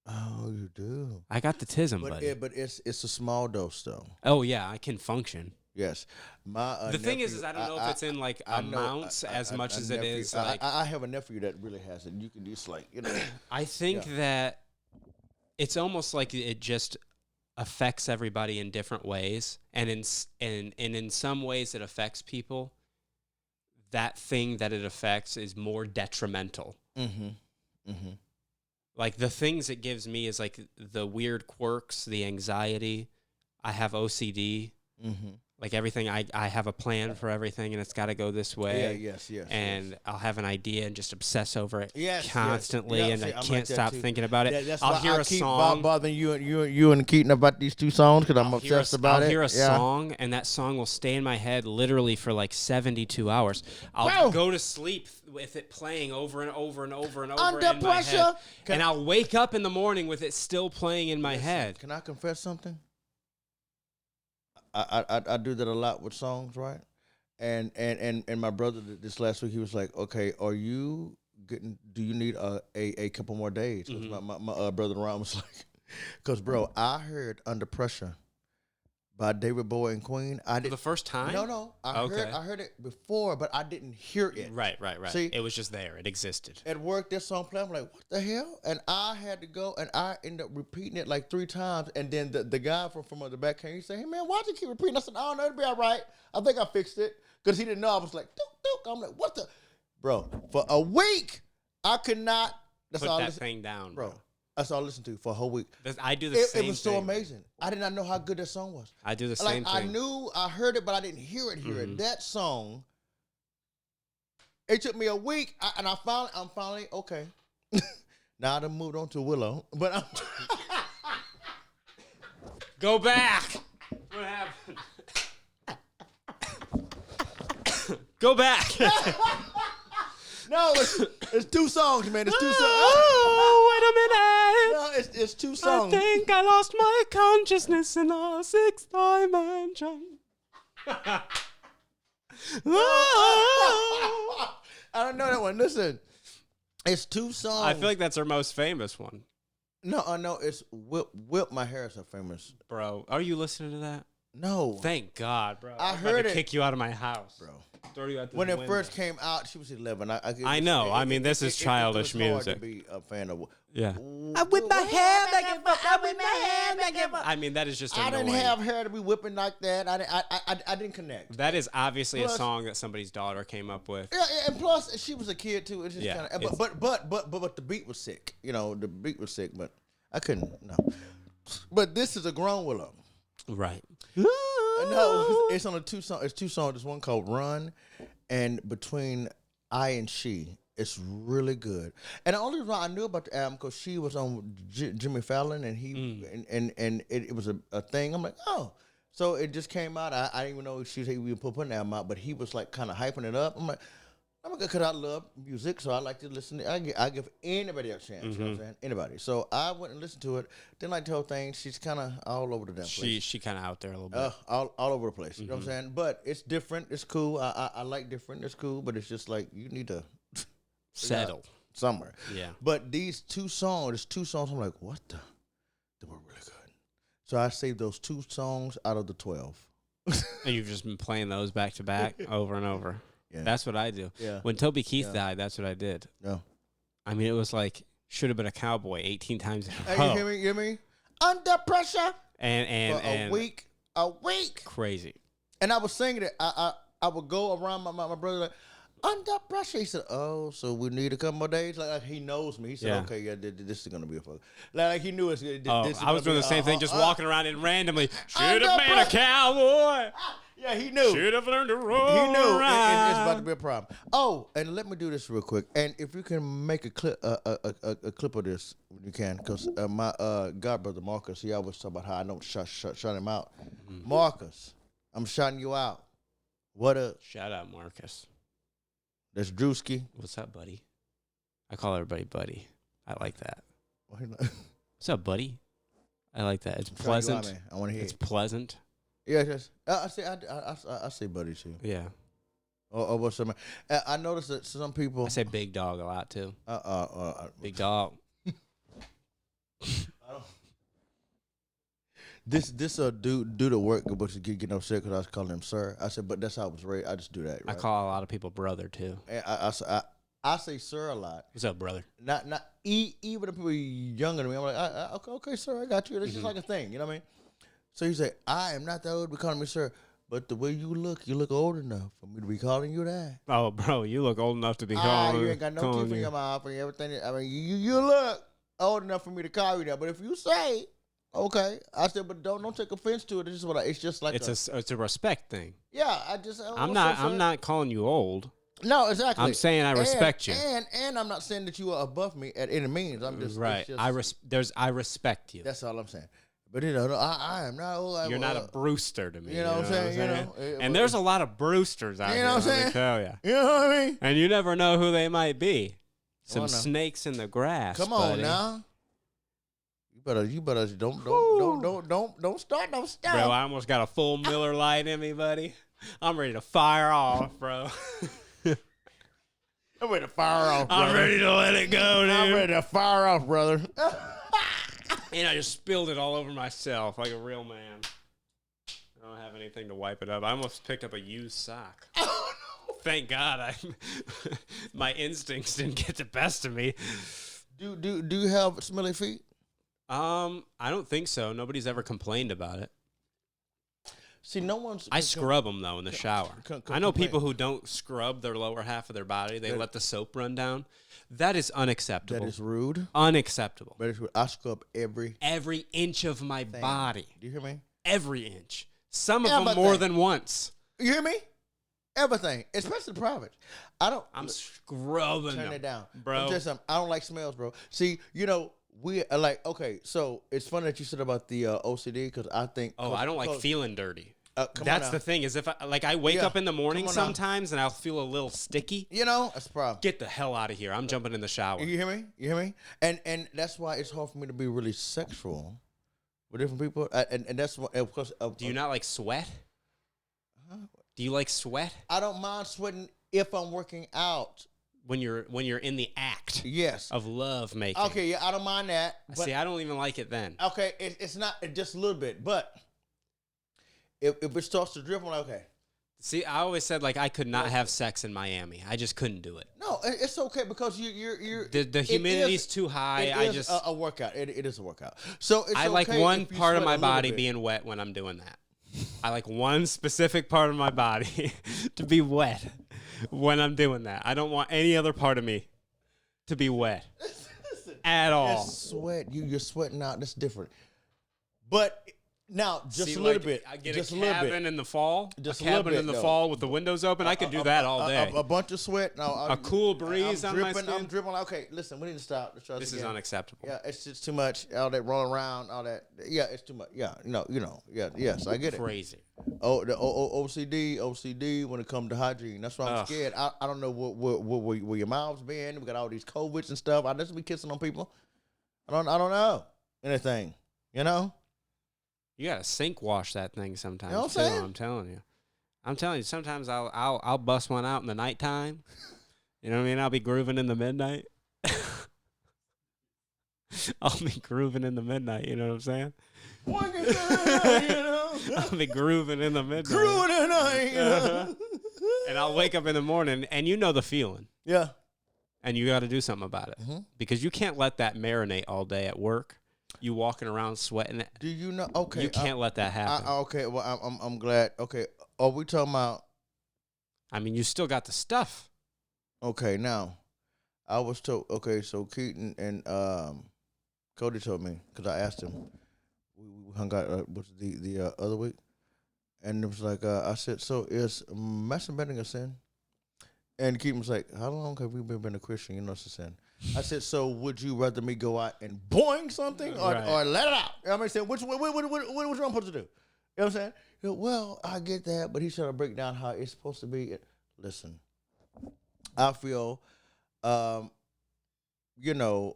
Oh, you do. I got the tism, buddy. But it's a small dose though. Oh yeah, I can function. Yes. My The thing nephew, is I don't know if it's in like I know- amounts as much as it nephew- is like. I have a nephew that really has it. You can just like I think that it's almost like it just affects everybody in different ways, and in some ways it affects people. That thing that it affects is more detrimental. Mm-hmm. Like the things it gives me is like the weird quirks, the anxiety. I have OCD. Mm-hmm. Like everything, I have a plan for everything, and it's got to go this way. Yeah, yes. And I'll have an idea and just obsess over it Yes, constantly, yes. Yeah, and see, I I'm can't like that stop too. thinking about it. That's I'll why hear I a keep song. bothering you and Keaton about these 2 songs because I'm obsessed about it. I'll hear a song, and that song will stay in my head literally for like 72 hours. I'll go to sleep with it playing over and over and over and over Under in pressure. my head, and I'll wake up in the morning with it still playing in my head. Can I confess something? I do that a lot with songs, right? And my brother this last week, he was like, "Okay, are you getting? Do you need a couple more days?" 'Cause my brother Ron was like, "Cause bro, I heard Under Pressure by David Bowie and Queen. I For did the first time? no. I heard it before, but I didn't hear it. Right. See, it was just there. It existed. at work, this song played. I'm like, what the hell? And I had to go, and I ended up repeating it like 3 times. And then the guy from the back came. He said, "Hey man, why'd you keep repeating?" I said, "I don't know, it'll be all right. I think I fixed it." Because he didn't know. I was like, "Dook." I'm like, what the, bro? For a week, I could not. That's Put all. that thing down, bro. That's all I listened to for a whole week. I do the same thing. It was so amazing. I did not know how good that song was. I do the same I thing. knew, I heard it, but I didn't hear it. That song, it took me a week, and I'm finally okay. Now I done moved on to Willow, but I'm Go back. What happened? Go back. no, it's 2 songs, man. It's 2 songs. Oh, wait a minute. No, it's 2 songs. I think I lost my consciousness in a 6th dimension. Oh. I don't know that one. Listen, it's 2 songs. I feel like that's our most famous one. No, it's Whip My Hair is so famous. Bro, are you listening to that? No. Thank God, bro. I I'm heard about to it. kick you out of my house. Bro. Throw you out the When it window. first came out, she was 11. I know. I mean, this is childish it was hard music. to be a fan of. Yeah. I whip my hair back and forth. I whip my hair back and forth. I mean, that is just I annoying. didn't have hair to be whipping like that. I didn't connect. That is obviously Plus- a song that somebody's daughter came up with. Yeah, and plus she was a kid too. It's just Yeah, kind of. But the beat was sick. You know, the beat was sick. But I couldn't. No. But this is a grown Willow. Right. No, it's on 2 songs. It's 2 songs. There's one called "Run," and "Between I and She." It's really good. And the only reason I knew about the album because she was on Jimmy Fallon, and he and it was a thing. I'm like, oh, so it just came out. I didn't even know she was even putting the album out, but he was like kind of hyping it up. I'm like, I'm gonna cut out love music, so I like to listen. I give anybody a chance. You know what I'm saying? Anybody. So I went and listened to it. Didn't like the whole thing. She's kind of all over the damn place. She kind of out there a little bit. All over the place. You know what I'm saying? But it's different. It's cool. I like different. It's cool. But it's just like you need to Settle. somewhere. Yeah. But these 2 songs, there's 2 songs. I'm like, what the? They were really good. So I saved those 2 songs out of the 12. And you've just been playing those back to back over and over. Yeah. That's what I do. Yeah. When Toby Keith died, that's what I did. Yeah. I mean, it was like should have been a cowboy 18 times in a Hey, row. you hear me? Under pressure. And For a week. A week. Crazy. And I was singing it. I would go around my brother like, under pressure. He said, "Oh, so we need a couple more days." Like he knows me. He said, Yeah. "Okay, yeah, this is gonna be a fuck." Like he knew it. Oh, This is I was gonna doing be the same thing, just walking around and randomly. Should have been a pressure. cowboy. Yeah, he knew. Should have learned to roll. He knew around. it's about to be a problem. Oh, and let me do this real quick. And if you can make a clip, a clip of this when you can, because my godbrother Marcus, he always talk about how I don't shut him out. Marcus, I'm shouting you out. What up? Shout out, Marcus. That's Drewski. What's up, buddy? I call everybody buddy. I like that. Why not? What's up, buddy? I like that. It's Shouting you pleasant. out, man. I want to hear. It's It. pleasant. Yeah, yes. I say buddy too. Yeah. Or what's something? I noticed that some people. I say big dog a lot too. Big. Big dog. This dude at work, but she getting upset because I was calling him sir. I said, but that's how I was raised. I just do that. I Right? call a lot of people brother too. And I say sir a lot. What's up, brother? Not even if people younger than me. I'm like, okay, sir, I got you. It's just like a thing. You know what I mean? So he said, I am not that old to be calling me sir, but the way you look old enough for me to be calling you that. Oh, bro, you look old enough to be calling. You ain't got no teeth in your mouth and everything. I mean, you look. old enough for me to call you that. But if you say, okay, I said, but don't take offense to it. It's just it's just like it's a respect thing. yeah. I just I'm not calling you old. No, exactly. I'm saying I respect you, and I'm not saying that you are above me at any means. I'm just right. I respect you. That's all I'm saying. But I am not old. You're not a Brewster to me. You know what I'm saying? You know, and there's a lot of Brewsters out here. You know what I'm saying? Let me tell you. You know what I mean? And you never know who they might be. Some no. snakes in the grass. Come on buddy. now. You better don't start no stuff. Bro, I almost got a full Miller Lite in me, buddy. I'm ready to fire off, bro. I'm ready to fire off, brother. I'm ready to let it go, dude. I'm ready to fire off, brother. And I just spilled it all over myself like a real man. I don't have anything to wipe it up. I almost picked up a used sock. Oh, no. Thank God my instincts didn't get the best of me. Do you have smelly feet? I don't think so. Nobody's ever complained about it. See, no one's. I scrub them though in the shower. I know people who don't scrub their lower half of their body. They let the soap run down. That is unacceptable. That is rude. Unacceptable. But it's rude. I scrub every inch of my body. Do you hear me? Every inch. Some of them more than once. You hear me? Everything, especially private. I'm scrubbing Turn them, it down, bro. I'm just I don't like smells, bro. See, you know. We are like, okay, so it's funny that you said about the OCD because I think. Oh, I don't like feeling dirty. That's the thing is if I wake up in the morning sometimes and I'll feel a little sticky. You know, that's the problem. Get the hell out of here. I'm jumping in the shower. You hear me? You hear me? And that's why it's hard for me to be really sexual with different people. And that's what, of course. Do you not like sweat? Do you like sweat? I don't mind sweating if I'm working out. When you're in the act, yes, of love making. Okay, yeah, I don't mind that. But, see, I don't even like it then. Okay, it's not just a little bit, but if it starts to drip, I'm like, okay. See, I always said like I could not have sex in Miami. I just couldn't do it. No, it's okay because you're the humidity's too high. It is a workout. It is a workout. So it's I like okay one if you part of sweat my a little body bit. being wet when I'm doing that. I like one specific part of my body to be wet when I'm doing that. I don't want any other part of me to be wet at all. Sweat, you're sweating out. That's different. But now, just See, a little like, bit. I get just a a little cabin bit. in the fall. Just a a little cabin bit, in the though. fall with the windows open. I could do that all day. A bunch of sweat. No, a cool breeze I'm on my dripping, skin. I'm dripping. Okay, listen, we need to stop. Let's try This is again. unacceptable. Yeah, it's just too much. All that rolling around, all that. Yeah, it's too much. Yeah, no, you know. Yeah, yes, I get it. Crazy. Oh, the OCD when it comes to hygiene. That's why I'm scared. I don't know where your mouth's been. We got all these COVIDs and stuff. I just be kissing on people. I don't know anything. You know. You gotta sink wash that thing sometimes. You know what too, I'm saying? I'm telling you. Sometimes I'll bust one out in the nighttime. You know what I mean? I'll be grooving in the midnight. I'll be grooving in the midnight. You know what I'm saying? I'll be grooving in the midnight. Grooving in the night. And I'll wake up in the morning, and you know the feeling. Yeah. And you got to do something about it because you can't let that marinate all day at work. You walking around sweating it. Do you know? Okay, you can't let that happen. Okay, well, I'm glad. Okay, are we talking about? I mean, you still got the stuff. Okay, now, I was told. Okay, so Keaton and Cody told me because I asked him. We hung out was the other week, and it was like I said, so is masturbating a sin? And Keaton was like, how long have we been a Christian? You know it's a sin. I said, so would you rather me go out and boing something or let it out? I mean, what you supposed to do? You know what I'm saying? He goes, well, I get that, but he's trying to break down how it's supposed to be. Listen, I feel, you know,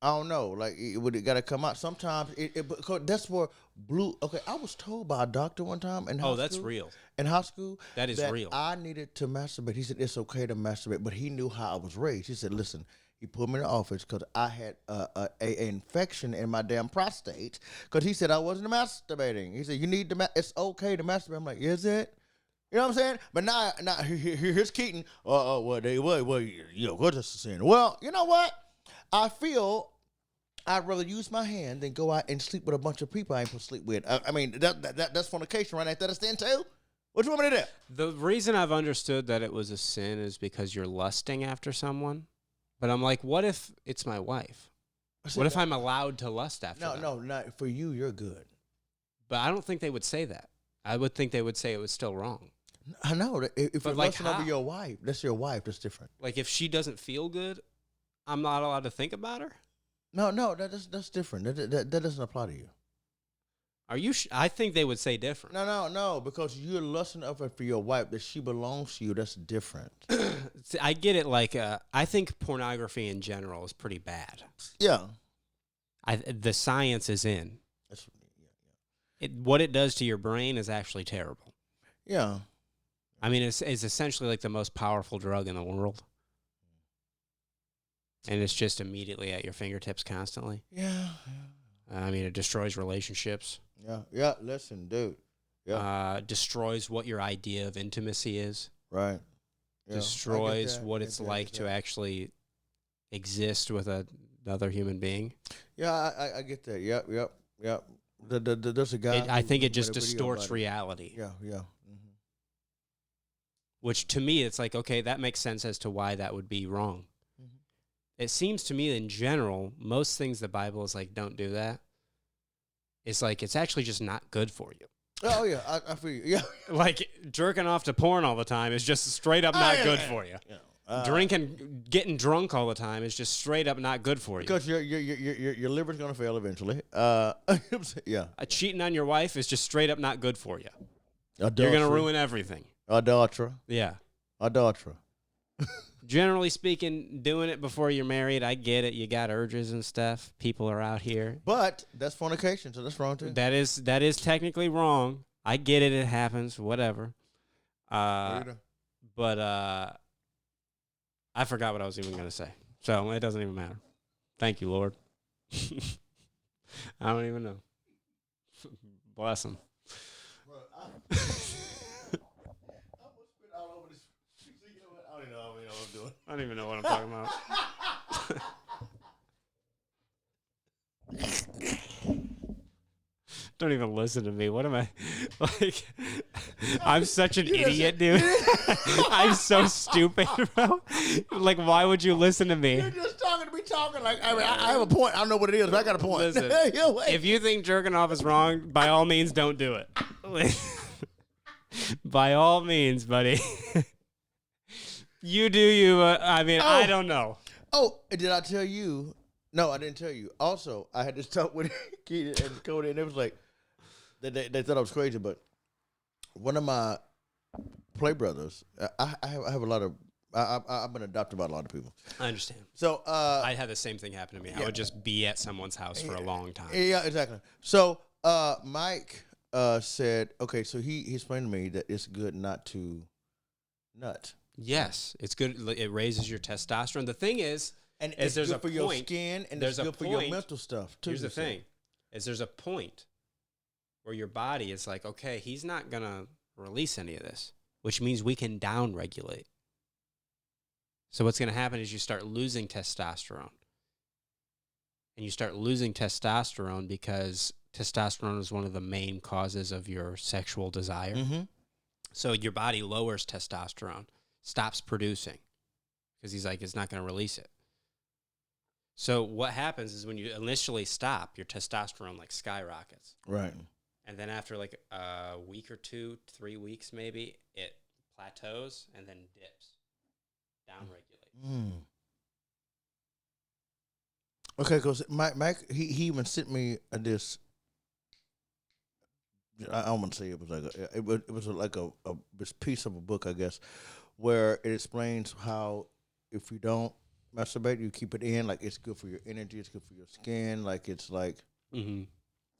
I don't know, like it got to come out. Sometimes because that's where blue. Okay, I was told by a doctor one time in high school. That's real. In high school, that is real. I needed to masturbate. He said it's okay to masturbate, but he knew how I was raised. He said, listen. He put me in the office because I had a infection in my damn prostate. Because he said I wasn't masturbating. He said you need to. It's okay to masturbate. I'm like, is it? You know what I'm saying? But now here's Keaton. What you know, what's a sin? Well, you know what? I feel I'd rather use my hand than go out and sleep with a bunch of people I ain't supposed to sleep with. I mean that's fornication, right? Ain't that a sin too? What you want me to do? The reason I've understood that it was a sin is because you're lusting after someone. But I'm like, what if it's my wife? What if I'm allowed to lust after them? No, not for you. You're good. But I don't think they would say that. I would think they would say it was still wrong. I know. If But you're like lusting over how? your wife, that's your wife. That's different. Like if she doesn't feel good, I'm not allowed to think about her? No, that's different. That doesn't apply to you. Are you I think they would say different. No, because you're lusting over for your wife that she belongs to you. That's different. See, I get it. Like, I think pornography in general is pretty bad. Yeah. The science is in. What it does to your brain is actually terrible. Yeah. I mean, it's essentially like the most powerful drug in the world. And it's just immediately at your fingertips constantly. Yeah. I mean, it destroys relationships. Yeah. Listen, dude. Yeah. Destroys what your idea of intimacy is. Right. Yeah. Destroys what it's like to actually exist with another human being. Yeah, I get that. Yep. There's a guy. I think it just made a video distorts about it. reality. Yeah. Mm-hmm. Which to me, it's like, okay, that makes sense as to why that would be wrong. Mm-hmm. It seems to me in general, most things the Bible is like, don't do that. It's like, it's actually just not good for you. Oh, yeah. I feel you. Yeah. Like jerking off to porn all the time is just straight up not good for you. Yeah. Drinking, getting drunk all the time is just straight up not good for you. Because your liver's gonna fail eventually. Yeah. Cheating on your wife is just straight up not good for you. Adultery. You're going to ruin everything. Adultery. Yeah. Adultery. Generally speaking, doing it before you're married, I get it. You got urges and stuff. People are out here. But that's fornication, so that's wrong too. That is technically wrong. I get it. It happens. Whatever. But I forgot what I was even going to say. So it doesn't even matter. Thank you, Lord. I don't even know. Bless him. I don't even know what I'm talking about. Don't even listen to me. What am I like? I'm such an idiot, dude. I'm so stupid, bro. Like, why would you listen to me? You're just talking to me, Like, I mean, I have a point. I don't know what it is, but I got a point. Listen, if you think jerking off is wrong, by all means, don't do it. By all means, buddy. You do you. I mean, I don't know. Oh, did I tell you? No, I didn't tell you. Also, I had this talk with Keita and Cody, and it was like, they thought I was crazy, but one of my play brothers, I have a lot of, I've been adopted by a lot of people. I understand. So I had the same thing happen to me. I would just be at someone's house for a long time. Yeah, exactly. So Mike said, okay, so he explained to me that it's good not to nut. Yes, it's good. It raises your testosterone. The thing is It's there's good a for your point. skin, and There's it's a good for your point. mental stuff too. Here's the thing: there's a point where your body is like, okay, he's not gonna release any of this, which means we can down regulate. So what's gonna happen is you start losing testosterone, and you start losing testosterone because testosterone is one of the main causes of your sexual desire. Mm-hmm. So your body lowers testosterone, stops producing, because he's like, it's not going to release it. So what happens is when you initially stop, your testosterone like skyrockets. Right. And then after like a week or 2, 3 weeks maybe, it plateaus and then dips, down regulate. Okay, because Mike, he even sent me this. I don't want to say it was like it was like a this piece of a book, I guess, where it explains how if you don't masturbate, you keep it in, like it's good for your energy, it's good for your skin, like it's like. Mm-hmm.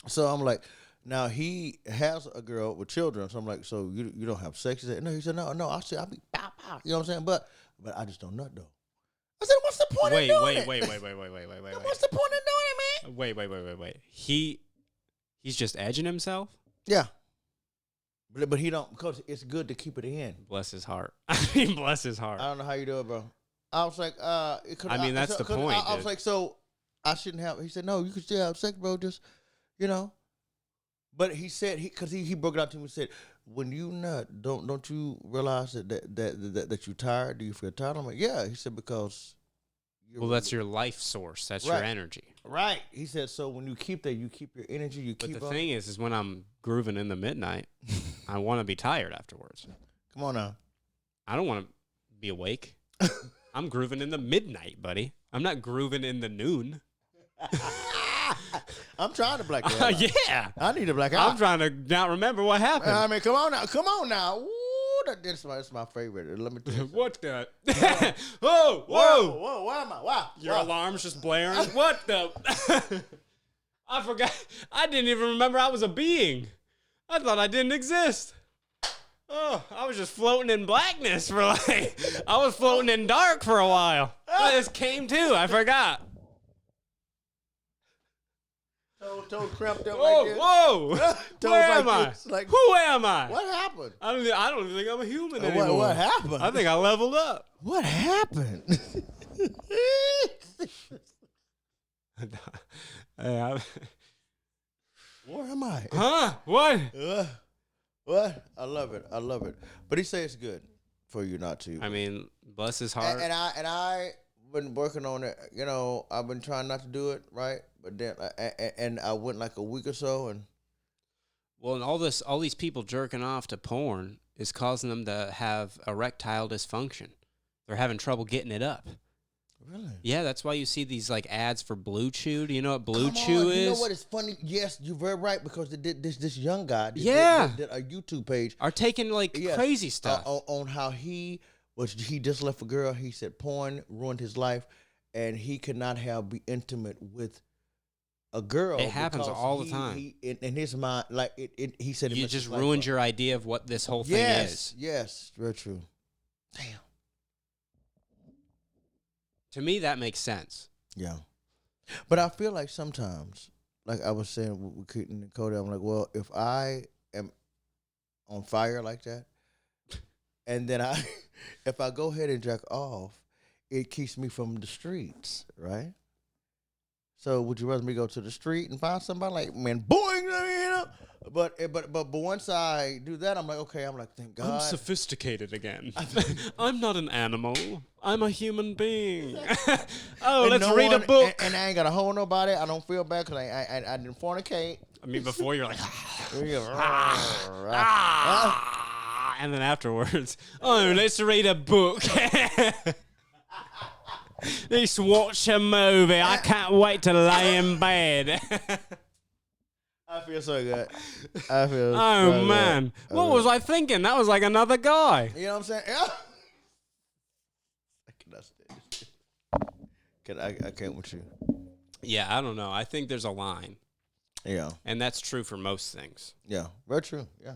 So I'm like, now he has a girl with children, so I'm like, so you don't have sex? He said, no. He said, no. I'll be pow pow. You know what I'm saying? But I just don't nut though. I said, what's the point of doing it? Wait. What's the point of doing it, man? Wait. He's just edging himself? Yeah. But he don't, because it's good to keep it in. Bless his heart. I mean, bless his heart. I don't know how you do it, bro. I was like, I mean, that's the point. I was like, so I shouldn't have. He said, no, you can still have sex, bro. Just, you know. But he said, because he broke it out to me and said, when you nut, don't you realize that you're tired? Do you feel tired? I'm like, yeah. He said, because Well, that's your life source. That's your Right. energy. Right. He said, so when you keep that, you keep your energy, you But keep the up. thing is when I'm grooving in the midnight, I want to be tired afterwards. Come on now. I don't want to be awake. I'm grooving in the midnight, buddy. I'm not grooving in the noon. I'm trying to black out. Yeah. I need to black out. I'm trying to not remember what happened. I mean, come on now. Come on now. Ooh, that's my favorite. Let me tell you something. What the? Whoa, whoa. Whoa, where am I? Wow. Your wow. alarm's just blaring. What the? I forgot. I didn't even remember I was a being. I thought I didn't exist. Oh, I was just floating in blackness for like, I was floating in dark for a while. I just came to. I forgot. Toe cramped up Whoa, like this. whoa. Toes Where like am I? this, like- Who am I? What happened? I don't even think I'm a human anymore. What happened? I think I leveled up. What happened? Hey, Where am I? huh? What? What? I love it. I love it. But he says it's good for you not to. I mean, bless his heart. and I been working on it. You know, I've been trying not to do it, right? But then, and I went like a week or so, and Well, and all these people jerking off to porn is causing them to have erectile dysfunction. They're having trouble getting it up. really. Yeah, that's why you see these like ads for Blue Chew. Do you know what Blue Come Chew on, is? You know what is funny? Yes, you're very right because they did this young guy. Did a YouTube page. Are taking like Yes, crazy stuff. on how he just left a girl. He said porn ruined his life, and he could not be intimate with a girl. It happens because all the time. He, in his mind, like it he said, it You messed just his life ruined up. your idea of what this whole thing Yes, is. yes, very true. Damn. To me, that makes sense. Yeah, but I feel like sometimes, like I was saying with Keaton and Cody, I'm like, well, if I am on fire like that, and then if I go ahead and jack off, it keeps me from the streets, right? So would you rather me go to the street and find somebody like, man, boing, you know? But once I do that, I'm like, okay, I'm like, thank God. I'm sophisticated again. I'm not an animal. I'm a human being. Oh, And let's no read a one- book. And I ain't got to hold nobody. I don't feel bad because I didn't fornicate. I mean, before you're like, Ah. and then afterwards, oh, let's read a book. Let's watch a movie. I can't wait to lay in bed. I feel so good. I feel Oh, so man. good. What was I thinking? That was like another guy. You know what I'm saying? Yeah. I cannot stand this. I can't with you. Yeah, I don't know. I think there's a line, Yeah. and that's true for most things. Yeah. Very true. Yeah.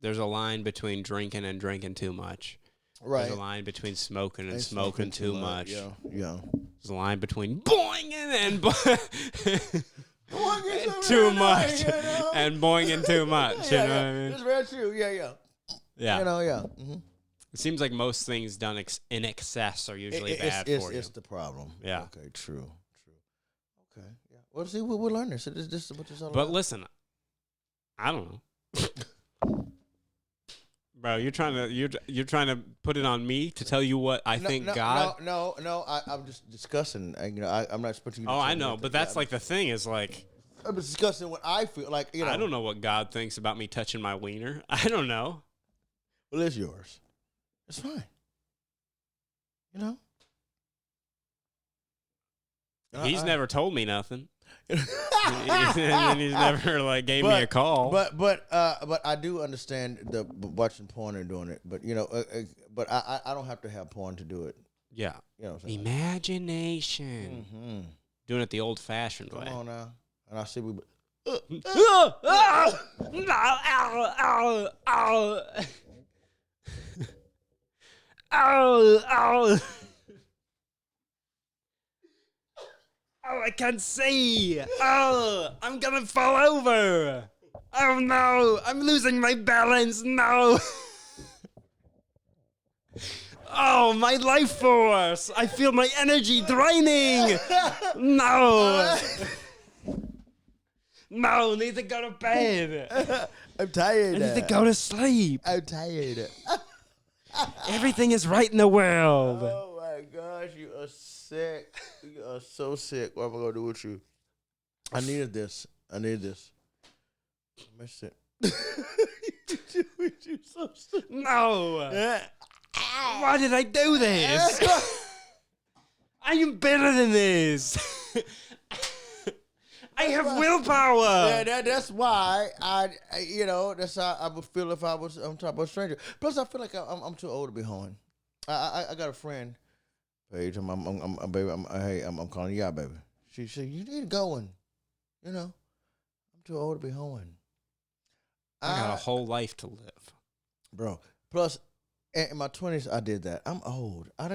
There's a line between drinking and drinking too much. Right. There's a line between smoking and And smoking too much. Yeah. Yeah. There's a line between boing and Boing too much and boinging too much. You know what I mean? It's very true. Yeah. Yeah. Yeah. You know. Yeah. Mm-hmm. It seems like most things done in excess are usually bad for you. It's the problem. Yeah. Okay. True. Okay. Yeah. Well, see, we'll learn this. This is what this all But about. listen, I don't know. Bro, you're trying to put it on me to tell you what I think God. No. I'm just discussing. I'm not expecting you. To Oh, tell I me know, what but the- that's like the thing is like I'm just discussing what I feel like. I don't know what God thinks about me touching my wiener. I don't know. Well, it's yours. It's fine. You know. He's never told me nothing. And he's never like gave me a call. But I do understand the watching porn and doing it. But but I don't have to have porn to do it. Yeah. You know what I'm saying? Imagination. Mm-hmm. Doing it the old-fashioned way. Come on now, and I see we. Oh, I can't see. Oh, I'm gonna fall over. Oh no, I'm losing my balance. No. Oh, my life force. I feel my energy draining. No. No, need to go to bed. I'm tired. I need to go to sleep. I'm tired. Everything is right in the world. Oh my gosh, you are sick. You are so sick. What am I gonna do with you? I needed this. I missed it. You so sick. No. Why did I do this? I am better than this. I have willpower. Yeah, that's why that's how I would feel if I was on top of a stranger. Plus, I feel like I'm too old to be hoeing. I got a friend, Paige. I'm calling you out, baby. She said you need going. I'm too old to be hoeing. I got a whole life to live, bro. Plus, in my 20s, I did that. I'm old. I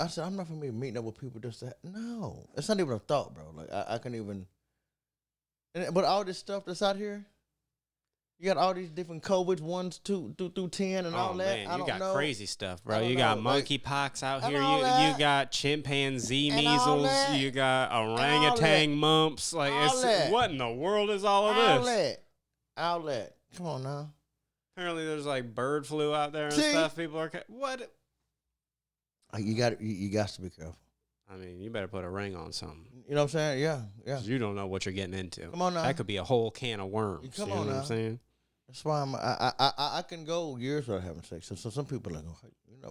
said I'm not gonna be meeting up with people just that. No, it's not even a thought, bro. Like I can even. But all this stuff that's out here, you got all these different COVIDs, 1, 2 through 10, and all that. Man, you got crazy stuff, bro. You know, got monkeypox out here. You got chimpanzee and measles. You got orangutan mumps. Like, what in the world is all of this? Outlet. Come on now. Apparently, there's like bird flu out there and stuff. People are what? You got to be careful. I mean, you better put a ring on something. You know what I'm saying? Yeah. 'Cause you don't know what you're getting into. Come on now. That could be a whole can of worms. Come you know on now. what I'm saying? That's why I can go years without having sex. So some people are like,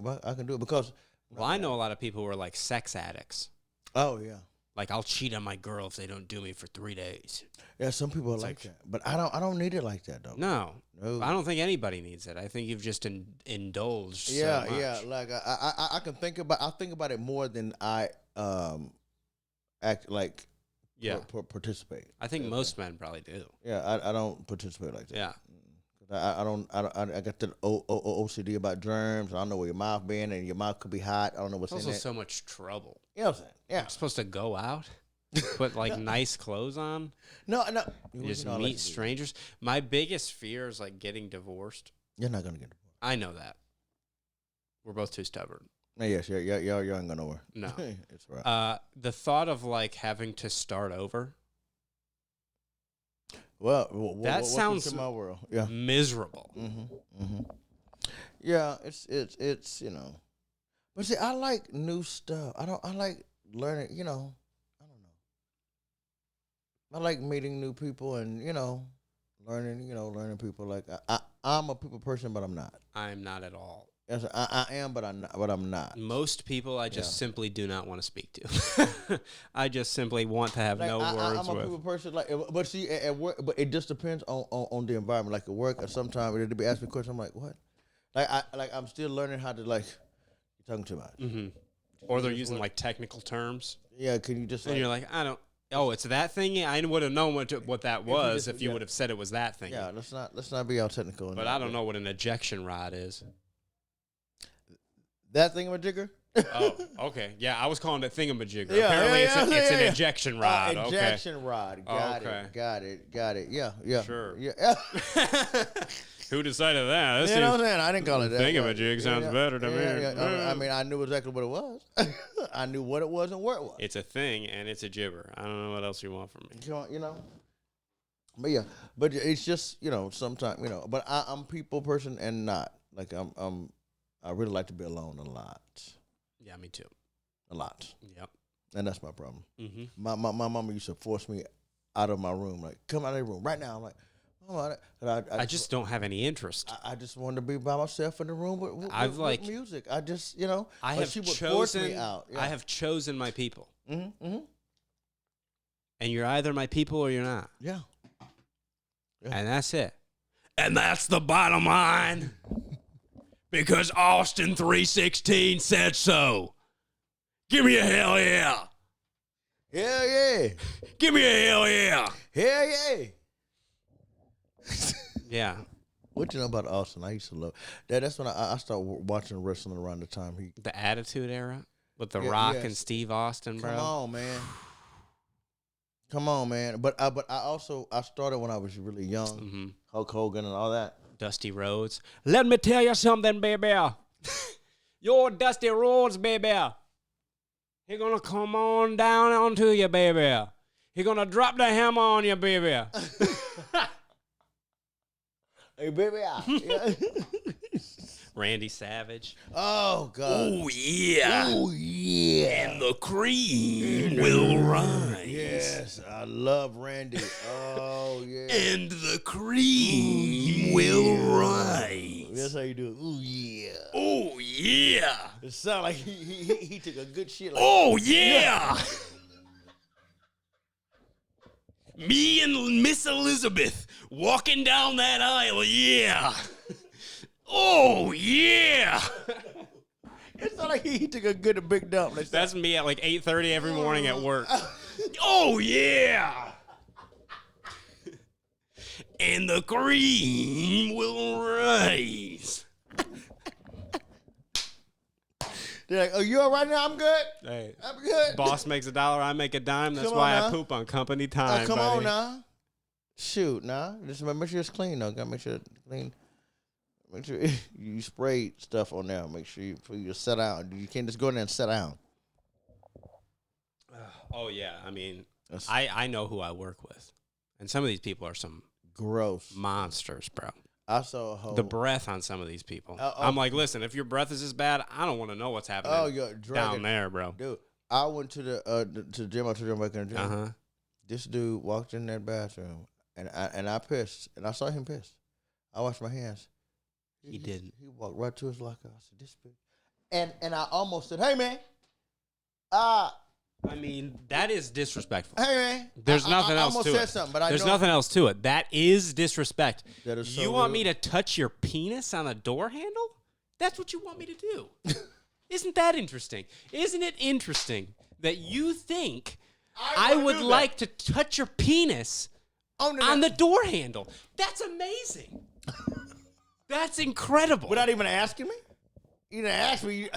but I can do it because. Well, I know a lot of people who are like sex addicts. Oh yeah. Like, I'll cheat on my girl if they don't do me for 3 days. Yeah, some people are like that, but I don't need it like that though. No, I don't think anybody needs it. I think you've just indulged. Yeah, so much. yeah. Like I can think about it more than I act like. Yeah, participate. I think most men probably do. Yeah, I don't participate like that. Yeah, I got the OCD about germs. I don't know where your mouth been, and your mouth could be hot. I don't know what's it's in also it. so much trouble. You know what I'm saying? Yeah. I'm supposed to go out, put like nice clothes on, No. you just meet strangers. My biggest fear is like getting divorced. You're not gonna get divorced. I know that. We're both too stubborn. Yes, y'all ain't going nowhere. No. It's right. The thought of like having to start over. Well, that sounds in my world. Yeah. Miserable. Yeah, it's But see, I like new stuff. I like learning, I don't know. I like meeting new people and, learning people. Like I'm a people person, but I'm not. I'm not at all. Yes, I am, but I'm not. Most people I just simply do not want to speak to. I just simply want to have no words I'm a people person, but see, at work, but it just depends on the environment. Like at work, or sometimes it'll be asking me questions. I'm like, what? I'm still learning how to you're talking too much. Mm-hmm. Or they're using like technical terms. Yeah, can you just? And you're like, I don't. Oh, it's that thing. I would have known what that was if you would have said it was that thing. Yeah, let's not be all technical. But I don't know what an ejection rod is. That thingamajigger? Oh, okay. Yeah, I was calling it thingamajigger. Apparently, it's an ejection rod. Ejection rod. Got it. Yeah. Sure. Yeah. Who decided that? You know what I'm saying? I didn't call it that. Thingamajig sounds better to me. Yeah. I mean, I knew exactly what it was. I knew what it was and where it was. It's a thing, and it's a gibber. I don't know what else you want from me. But yeah, but it's just sometimes But I'm a people person and not like I really like to be alone a lot. Yeah, me too. A lot. Yep. And that's my problem. Mm-hmm. My mama used to force me out of my room, like, come out of the room right now. I'm like, Mama, I just don't have any interest. I just wanted to be by myself in the room with music. I just, I have she would chosen, force me out. Yeah. I have chosen my people. Mm-hmm. And you're either my people or you're not. Yeah. And that's it. And that's the bottom line. Because Austin 316 said so. Give me a hell yeah. Hell yeah. Give me a hell yeah. Hell yeah. Yeah. What you know about Austin? I used to love that. That's when I started watching wrestling around the time the Attitude Era with The Rock and Steve Austin, bro. Come on, man. But I started when I was really young. Mm-hmm. Hulk Hogan and all that. Dusty Rhodes. Let me tell you something, baby. You're Dusty Rhodes, baby. He gonna come on down onto you, baby. He gonna drop the hammer on you, baby. Hey, baby. Yeah. Randy Savage. Oh God. Oh yeah. Oh yeah. And the cream will rise. Yes, I love Randy. Oh yeah. And the cream will rise. That's how you do it. Ooh yeah. Oh yeah. It sounds like he took a good shit. Like, Oh yeah. Me and Miss Elizabeth walking down that aisle. Yeah. Oh yeah. It sounds like he took a good big dump. Like, That's me at like 8:30 every morning at work. Oh yeah. And the cream will rise. they're like, oh, you all right now? I'm good. Hey, I'm good. boss makes $1, I make a dime. That's Come why on I now. poop on company time. Come buddy. on now. Shoot, now. Just make sure it's clean, though. Gotta make sure it's clean. Make sure you spray stuff on there. Make sure you set down. You can't just go in there and sit down. Oh yeah, I mean, That's I know who I work with, and some of these people are some gross. monsters, bro. I saw a whole. The breath on some of these people. Oh. I'm like, listen, if your breath is this bad, I don't want to know what's happening you're down dragging. there, bro. Dude, I went to the gym. I told you I'm back in the gym. Uh huh. This dude walked in that bathroom, and I pissed, and I saw him piss. I washed my hands. He didn't. He walked right to his locker. I said, "This bitch," and I almost said, "Hey man, I mean, that is disrespectful. hey man." There's nothing I else almost to said it. something, but I There's know nothing else to it. That is disrespect. That is so you want rude. me to touch your penis on a door handle? That's what you want me to do. Isn't that interesting? Isn't it interesting that you think I wanna would do that. like to touch your penis on the door handle? That's amazing. That's incredible. without even asking me. You didn't ask me.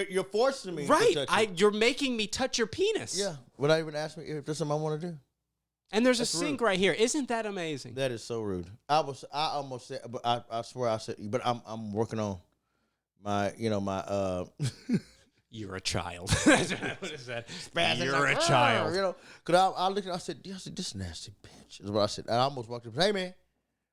You're forcing me. Right. To touch it. You're making me touch your penis. Yeah. Without even asking me if there's something I want to do. And there's That's a sink rude. right here. Isn't that amazing? That is so rude. I almost said, but I swear I said, but I'm working on my, You're a child. That's what I would have said. spazzing You're like, a child. You know, because I looked at, I said, this nasty bitch is what I said. I almost walked up. Hey man,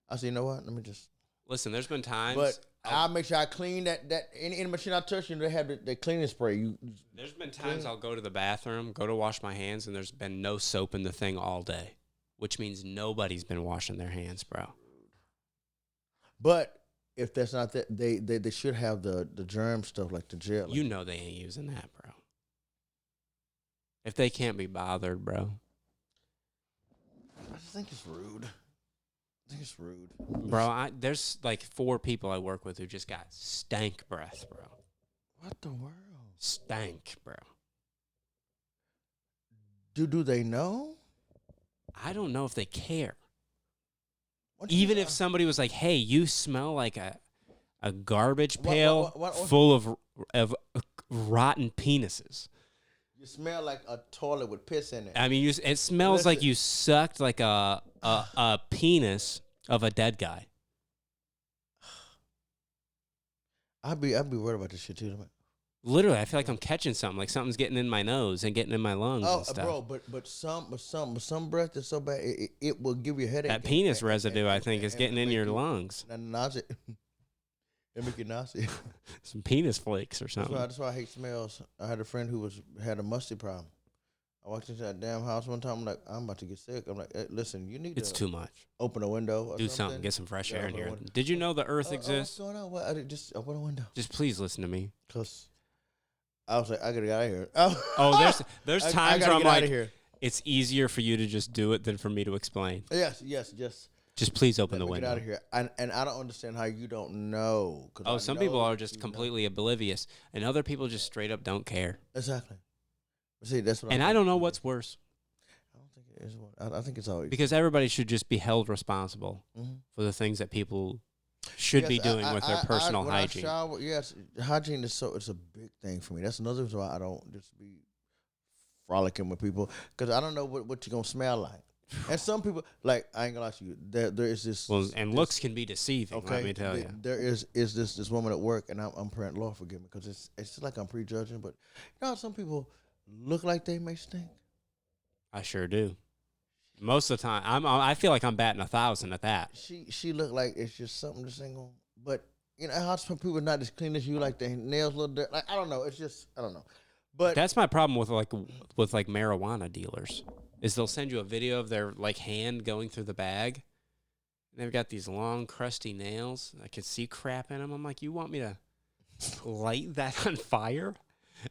I said, you know what? Let me just. Listen, there's been times. But I'll make sure I clean that any machine I touch, they have the cleaning spray. There's been times I'll go to the bathroom, go to wash my hands, and there's been no soap in the thing all day, which means nobody's been washing their hands, bro. But if that's not that, they should have the germ stuff like the gel. You know they ain't using that, bro. If they can't be bothered, bro. I just think it's rude. I think it's rude. Bro, there's like 4 people I work with who just got stank breath, bro. What the world? Stank, bro. Do they know? I don't know if they care. What you- Even if somebody was like, hey, you smell like a garbage What- pail what- full of rotten penises. You smell like a toilet with piss in it. I mean, it smells like Listen. you sucked like a penis of a dead guy. I'd be worried about this shit too. I'm like, Literally, I feel like I'm catching something, like something's getting in my nose and getting in my lungs oh, and stuff. bro, but some breath is so bad it will give you a headache. That penis residue, I think, is getting in your lungs. And nausea. It make you nauseous. Some penis flakes or something. That's why I hate smells. I had a friend who had a musty problem. I walked into that damn house one time. I'm like, I'm about to get sick. I'm like, hey, listen, you need It's to too much. open a window. Or Do something. Get some fresh Yeah, air in open a here. window. Did you know the Earth What's exists? going on? What? I did just open a window. Just please listen to me. Cause I was like, I gotta get out of here. Oh, there's I times gotta where I'm get out like, of here. it's easier for you to just do it than for me to explain. Yes. Just please open Let the me get window. out of here. And I don't understand how you don't know. 'Cause Oh, I some know people are just you know. completely oblivious, and other people just straight up don't care. Exactly. But see, that's what. And I don't know what's worse, I don't think it is. I think it's always because everybody should just be held responsible Mhm. for the things that people should be Yes, doing with their personal when hygiene. I shower, yes, hygiene is it's a big thing for me. That's another reason why I don't just be frolicking with people because I don't know what you're gonna smell like. And some people, like, I ain't gonna lie to you, there is this. Well, and looks can be deceiving. Okay, Let me tell you. there is this woman at work, and I'm praying, Lord forgive me, because it's like I'm prejudging, but you know how some people look like they may stink. I sure do. Most of the time, I feel like I'm batting 1,000 at that. She looked like it's just something just ain't gonna. But you know how some people not as clean as you, like their nails a little dirty. Like I don't know. It's just I don't know. But That's my problem with like marijuana dealers. Is they'll send you a video of their like hand going through the bag. And they've got these long, crusty nails. I can see crap in them. I'm like, you want me to light that on fire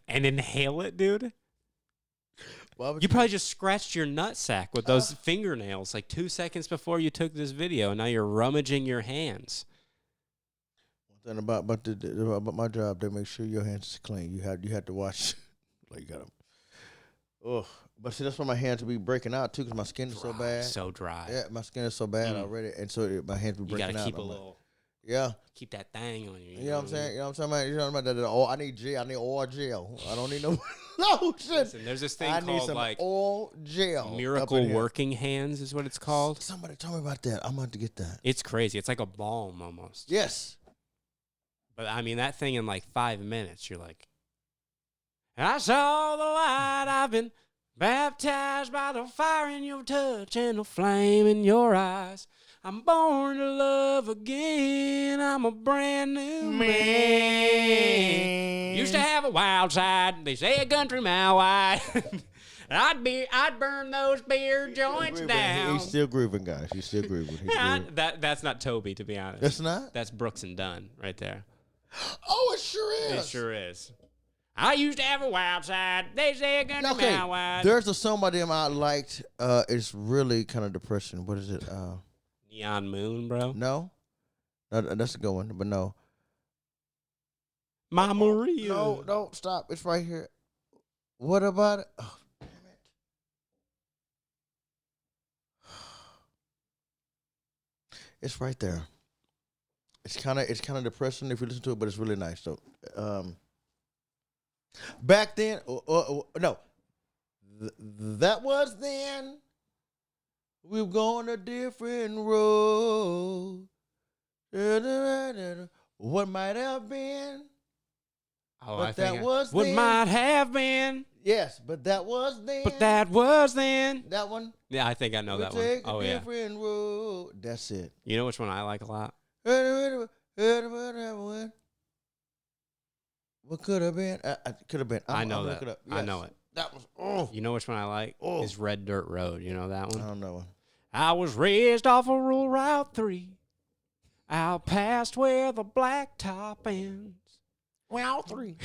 and inhale it, dude? You probably just scratched your nutsack with those fingernails like 2 seconds before you took this video, and now you're rummaging your hands. One thing about my job, they make sure your hands is clean. You have to wash, like you got them. Oh, but see, that's why my hands will be breaking out too, because my skin is so bad. So dry. Yeah, my skin is so bad already, and so my hands be You breaking gotta out. keep a little. Yeah. Keep that thing on you. You know what I'm saying? You know what I'm talking about? You know what I'm talking about? Oh, I need gel. I need oil gel. I don't need no lotion. Listen, there's this thing I need called some like oil gel. Miracle Working Hands is what it's called. Somebody told me about that. I'm about to get that. It's crazy. It's like a balm almost. Yes. But I mean, that thing in like 5 minutes, you're like, I saw the light. I've been baptized by the fire in your touch and the flame in your eyes. I'm born to love again. I'm a brand new man. Used to have a wild side. They say a country mile wide. I'd burn those beer joints down. He's still grooving, guys. He's still grooving. That's not Toby, to be honest. That's not? That's Brooks and Dunn right there. Oh, it sure is. It sure is. I used to have a wild side. They say a country mile wide. There's a song by them I liked. It's really kind of depressing. What is it? Neon Moon, bro. No, that's a good one, but no. My Maria. No, stop. It's right here. What about it? Oh, damn it. It's right there. It's kind of depressing if you listen to it, but it's really nice. So, back then, no, that was then. We've gone a different road. What might have been. Oh, but that was what then. might have been. Yes, but that was then. But that was then. That one. Yeah, I think I know that one. Take Oh, a yeah. different road. That's it. You know which one I like a lot? What could have been? Could have been. I know that. Yes. I know it. That was. Oh, You know which one I like? Oh. Is Red Dirt Road. You know that one? I don't know. I was raised off of rural Route 3, out past where the blacktop ends. Route 3.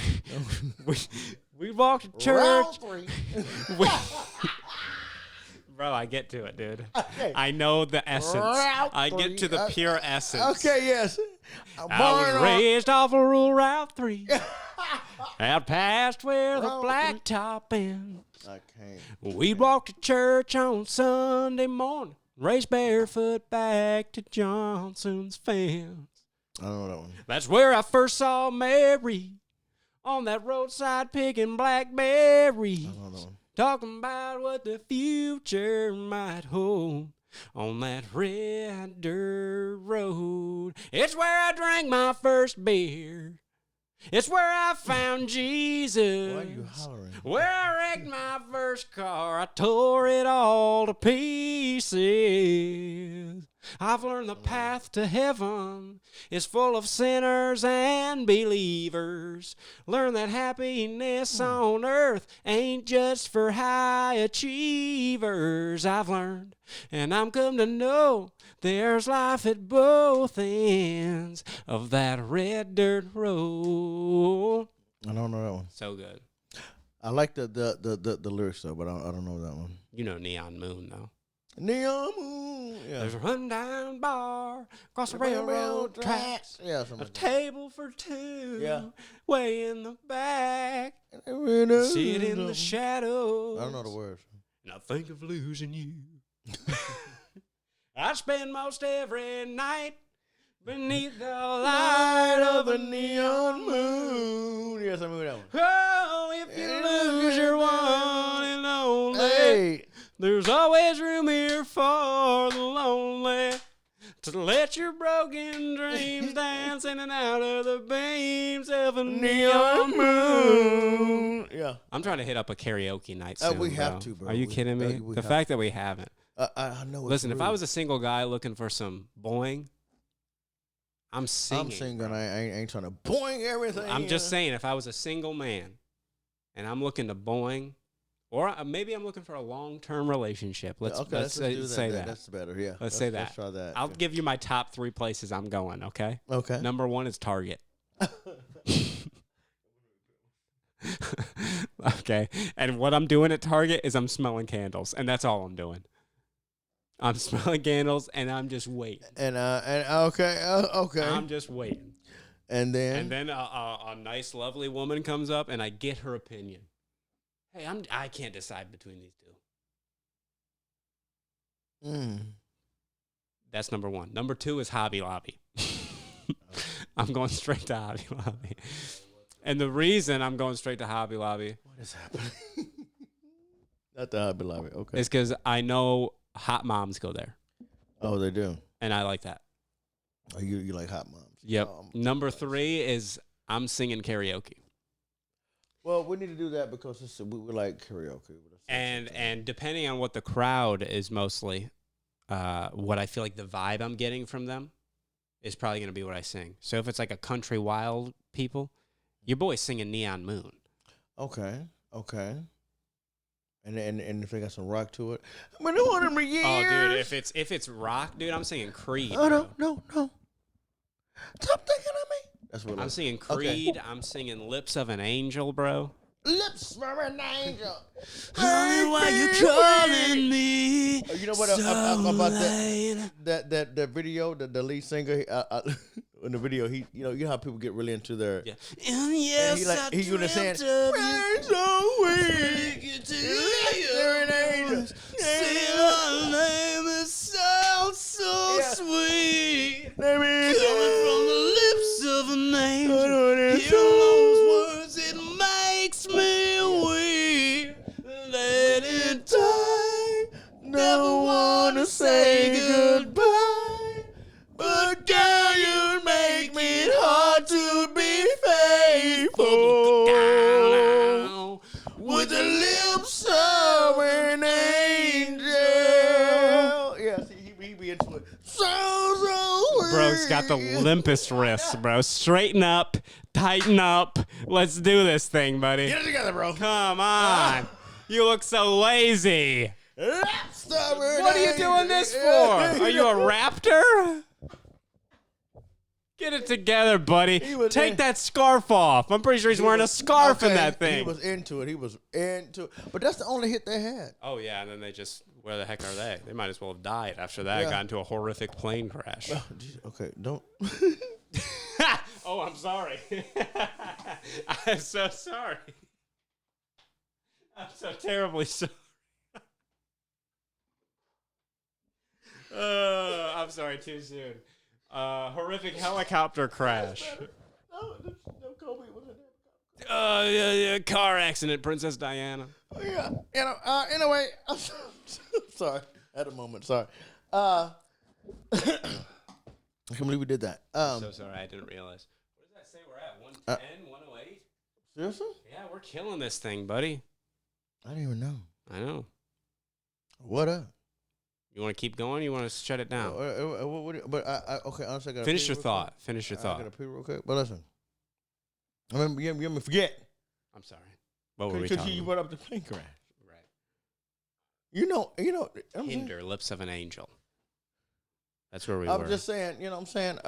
we walked to church. Route 3. Bro, I get to it, dude. Okay. I know the essence. Route I get 3. to the pure essence. Okay, yes. I was raised off of rural Route 3, out past where the Route blacktop ends. I can't. We'd walk to church on Sunday morning, race barefoot back to Johnson's fence. I don't know that one. That's where I first saw Mary, on that roadside picking blackberries, I don't know that one. talking about what the future might hold on that red dirt road. It's where I drank my first beer. It's where I found Jesus. Why are you hollering? Where I wrecked my first car, I tore it all to pieces. I've learned the path to heaven is full of sinners and believers. Learn that happiness on earth ain't just for high achievers. I've learned, and I'm come to know, there's life at both ends of that red dirt road. I don't know that one. So good. I like the lyrics though, but I don't know that one. You know Neon Moon, though. Neon Moon. Yeah. There's a rundown bar across the railroad tracks. Yeah, A something like that. table for two. Yeah. Way in the back. Sit Sit in the shadows. I don't know the words. And I think of losing you. I spend most every night beneath the light of a neon moon. Yes, I remember that one. Oh, if you lose your one and only, Hey. there's always room here for the lonely to let your broken dreams dance in and out of the beams of a neon moon. Yeah. I'm trying to hit up a karaoke night soon, We have bro. to, bro. Are you kidding me? We The have fact that we haven't. I know. Listen, if I was a single guy looking for some boing, I'm singing. I'm single. I ain't trying to boing everything. I'm just saying, if I was a single man and I'm looking to boing, or maybe I'm looking for a long-term relationship. Let's say that. That's better. Yeah. Let's say that. Let's try that. I'll give you my top 3 places I'm going. Okay. Okay. Number 1 is Target. Okay. And what I'm doing at Target is I'm smelling candles, and that's all I'm doing. I'm smelling candles, and I'm just waiting. And okay. I'm just waiting. And then a nice, lovely woman comes up, and I get her opinion. Hey, I can't decide between these two. That's number 1. Number 2 is Hobby Lobby. I'm going straight to Hobby Lobby. And the reason I'm going straight to Hobby Lobby, what is happening? Not the Hobby Lobby. Okay. is because I know hot moms go there. Oh, they do. And I like that. Oh, you like hot moms? Yep. Number 3 is I'm singing karaoke. Well, we need to do that because we like karaoke. And depending on what the crowd is, mostly, what I feel like the vibe I'm getting from them is probably going to be what I sing. So if it's like a country wild people, your boy's singing Neon Moon. Okay. And if they got some rock to it, I've been doing them for years. Oh, dude, if it's rock, dude, I'm singing Creed. Oh, no. Stop thinking of me. That's what I'm singing Creed. Okay. I'm singing Lips of an Angel, bro. Lips of an Angel. Honey, why you calling me? You know what about that video? The lead singer in the video, he you know how people get really into their And yes, and he was saying, so weak. Say my name is so sweet. Coming from the lips of an angel. Hear those words, it makes me weep. Let it die. Never wanna say goodbye. But girl, you make me hard to be faithful. With the lips of an angel. Yeah, see, he be into it. So Bro's got the limpest wrists, bro. Straighten up, tighten up. Let's do this thing, buddy. Get it together, bro. Come on. You look so lazy. What are you doing this for? Are you a raptor? Get it together, buddy. Take that scarf off. I'm pretty sure he's wearing a scarf in that thing. He was into it. But that's the only hit they had. Oh, yeah, and then they just, where the heck are they? They might as well have died after that. Got into a horrific plane crash. Oh, okay, don't. Oh, I'm sorry. I'm so sorry. I'm so terribly sorry. I'm sorry, too soon. Horrific helicopter crash. No, Kobe was in there. Yeah, car accident, Princess Diana. Yeah, anyway, I'm sorry. At a moment, sorry. I can't believe we did that. I'm so sorry, I didn't realize. What does that say we're at? 110, 108? Seriously? Yeah, we're killing this thing, buddy. I didn't even know. I know. What up? You want to keep going? Or you want to shut it down? But okay, honestly, I gotta Finish your thought. Finish your thought. I gotta pee real quick. But listen, I mean, you made me forget. I'm sorry. What were we talking you brought up the plane crash. Right. You know. Hinder, Lips of an Angel. That's where we were. I'm just saying. You know what I'm saying?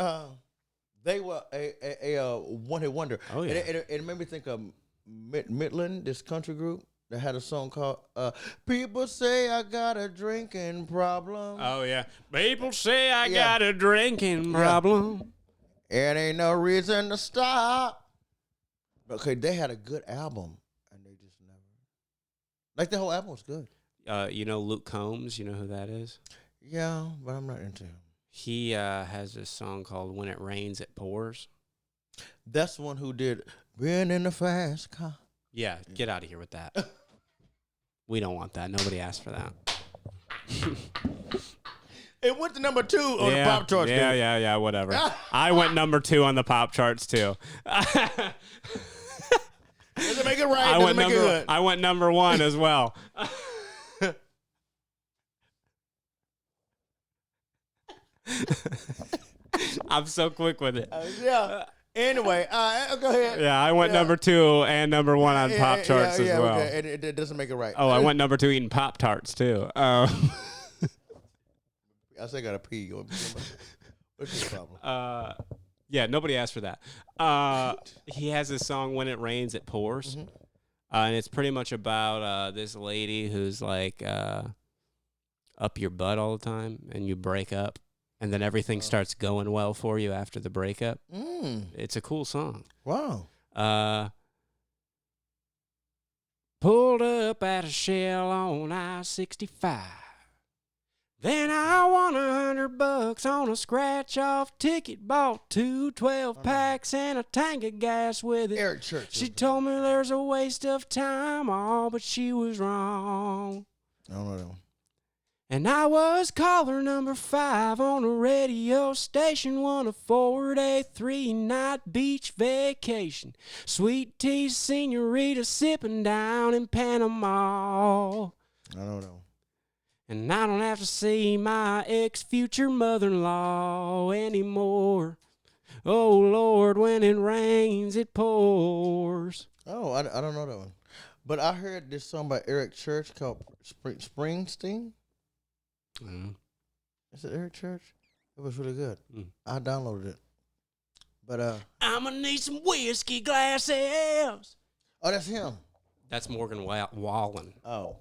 They were a one-hit wonder. Oh yeah. It made me think of Midland, this country group. That had a song called People Say I Got a Drinking Problem. Oh, yeah. People say I got a drinking problem. And ain't no reason to stop. Okay, they had a good album. And they just never. Like, the whole album was good. You know Luke Combs? You know who that is? Yeah, but I'm not into him. He has this song called When It Rains, It Pours. That's the one who did Been in the Fast Car. Yeah, get out of here with that. We don't want that. Nobody asked for that. It went to number 2 on the pop charts. Yeah, whatever. I went number 2 on the pop charts, too. Doesn't make it right. Doesn't make it good. I went number 1 as well. I'm so quick with it. Yeah. Anyway, go ahead. Yeah, I went number 2 and number 1 on Pop Tarts as well. Okay. And it doesn't make it right. Oh, I went number 2 eating Pop Tarts too. I still got to pee. What's your problem? Yeah, nobody asked for that. He has this song, When It Rains, It Pours. Mm-hmm. And it's pretty much about this lady who's like up your butt all the time and you break up. And then everything starts going well for you after the breakup. It's a cool song. Wow. Pulled up at a Shell on I-65. Then I won $100 on a scratch-off ticket. Bought 2 12-packs and a tank of gas with it. Eric Church. She told me there's a waste of time, but she was wrong. I don't know that one. And I was caller number 5 on a radio station, won a 4-day, 3-night beach vacation. Sweet tea senorita sipping down in Panama. I don't know. And I don't have to see my ex-future mother-in-law anymore. Oh, Lord, when it rains, it pours. Oh, I don't know that one. But I heard this song by Eric Church called Springsteen. Is it Eric Church? It was really good. I downloaded it. But I'm gonna need some whiskey glasses. oh, that's him. That's Morgan Wallen. Oh,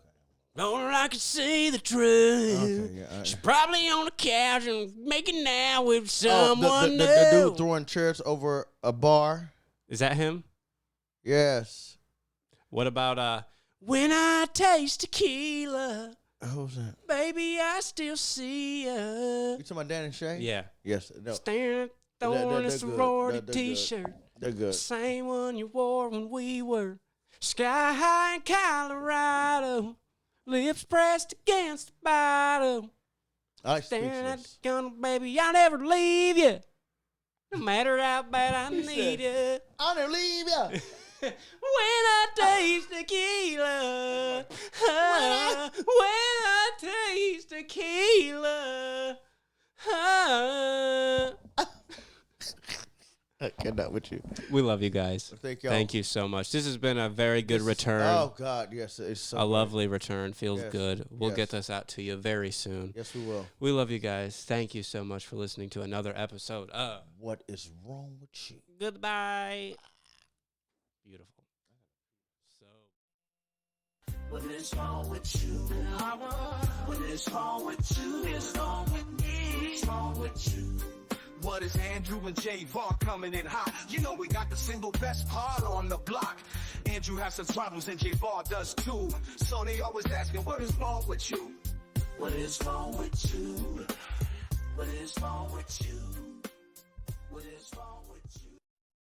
Only I can see the truth. okay. Yeah, She's probably on the couch and making out with someone new. the dude throwing chairs over a bar. Is that him? Yes. What about When I Taste Tequila? Who's that? Baby, I still see ya. You talking about Dan and Shay? Yeah. Yes. No. Staring at throwing a they're sorority good. t-shirt. They're good. Same one you wore when we were sky high in Colorado. Lips pressed against the bottom. I like Staring at the Speechless. gun, baby, I'll never leave you. No matter how bad I need you. I'll never leave ya. When I taste tequila, when I taste tequila. I cannot with you. We love you guys. Thank y'all. Thank you so much. This has been a very good return. Oh God, yes, it's so A good. lovely return. Feels Yes, good. We'll yes. get this out to you very soon. Yes, we will. We love you guys. Thank you so much for listening to another episode of What is wrong with you? Goodbye. Beautiful. So. What is wrong with you? What is wrong with you? What is wrong with me? What's wrong with you? What is Andrew and J Var coming in hot? You know we got the single best part on the block. Andrew has some problems and J Var does too. So they always asking, what is wrong with you? What is wrong with you? What is wrong with you?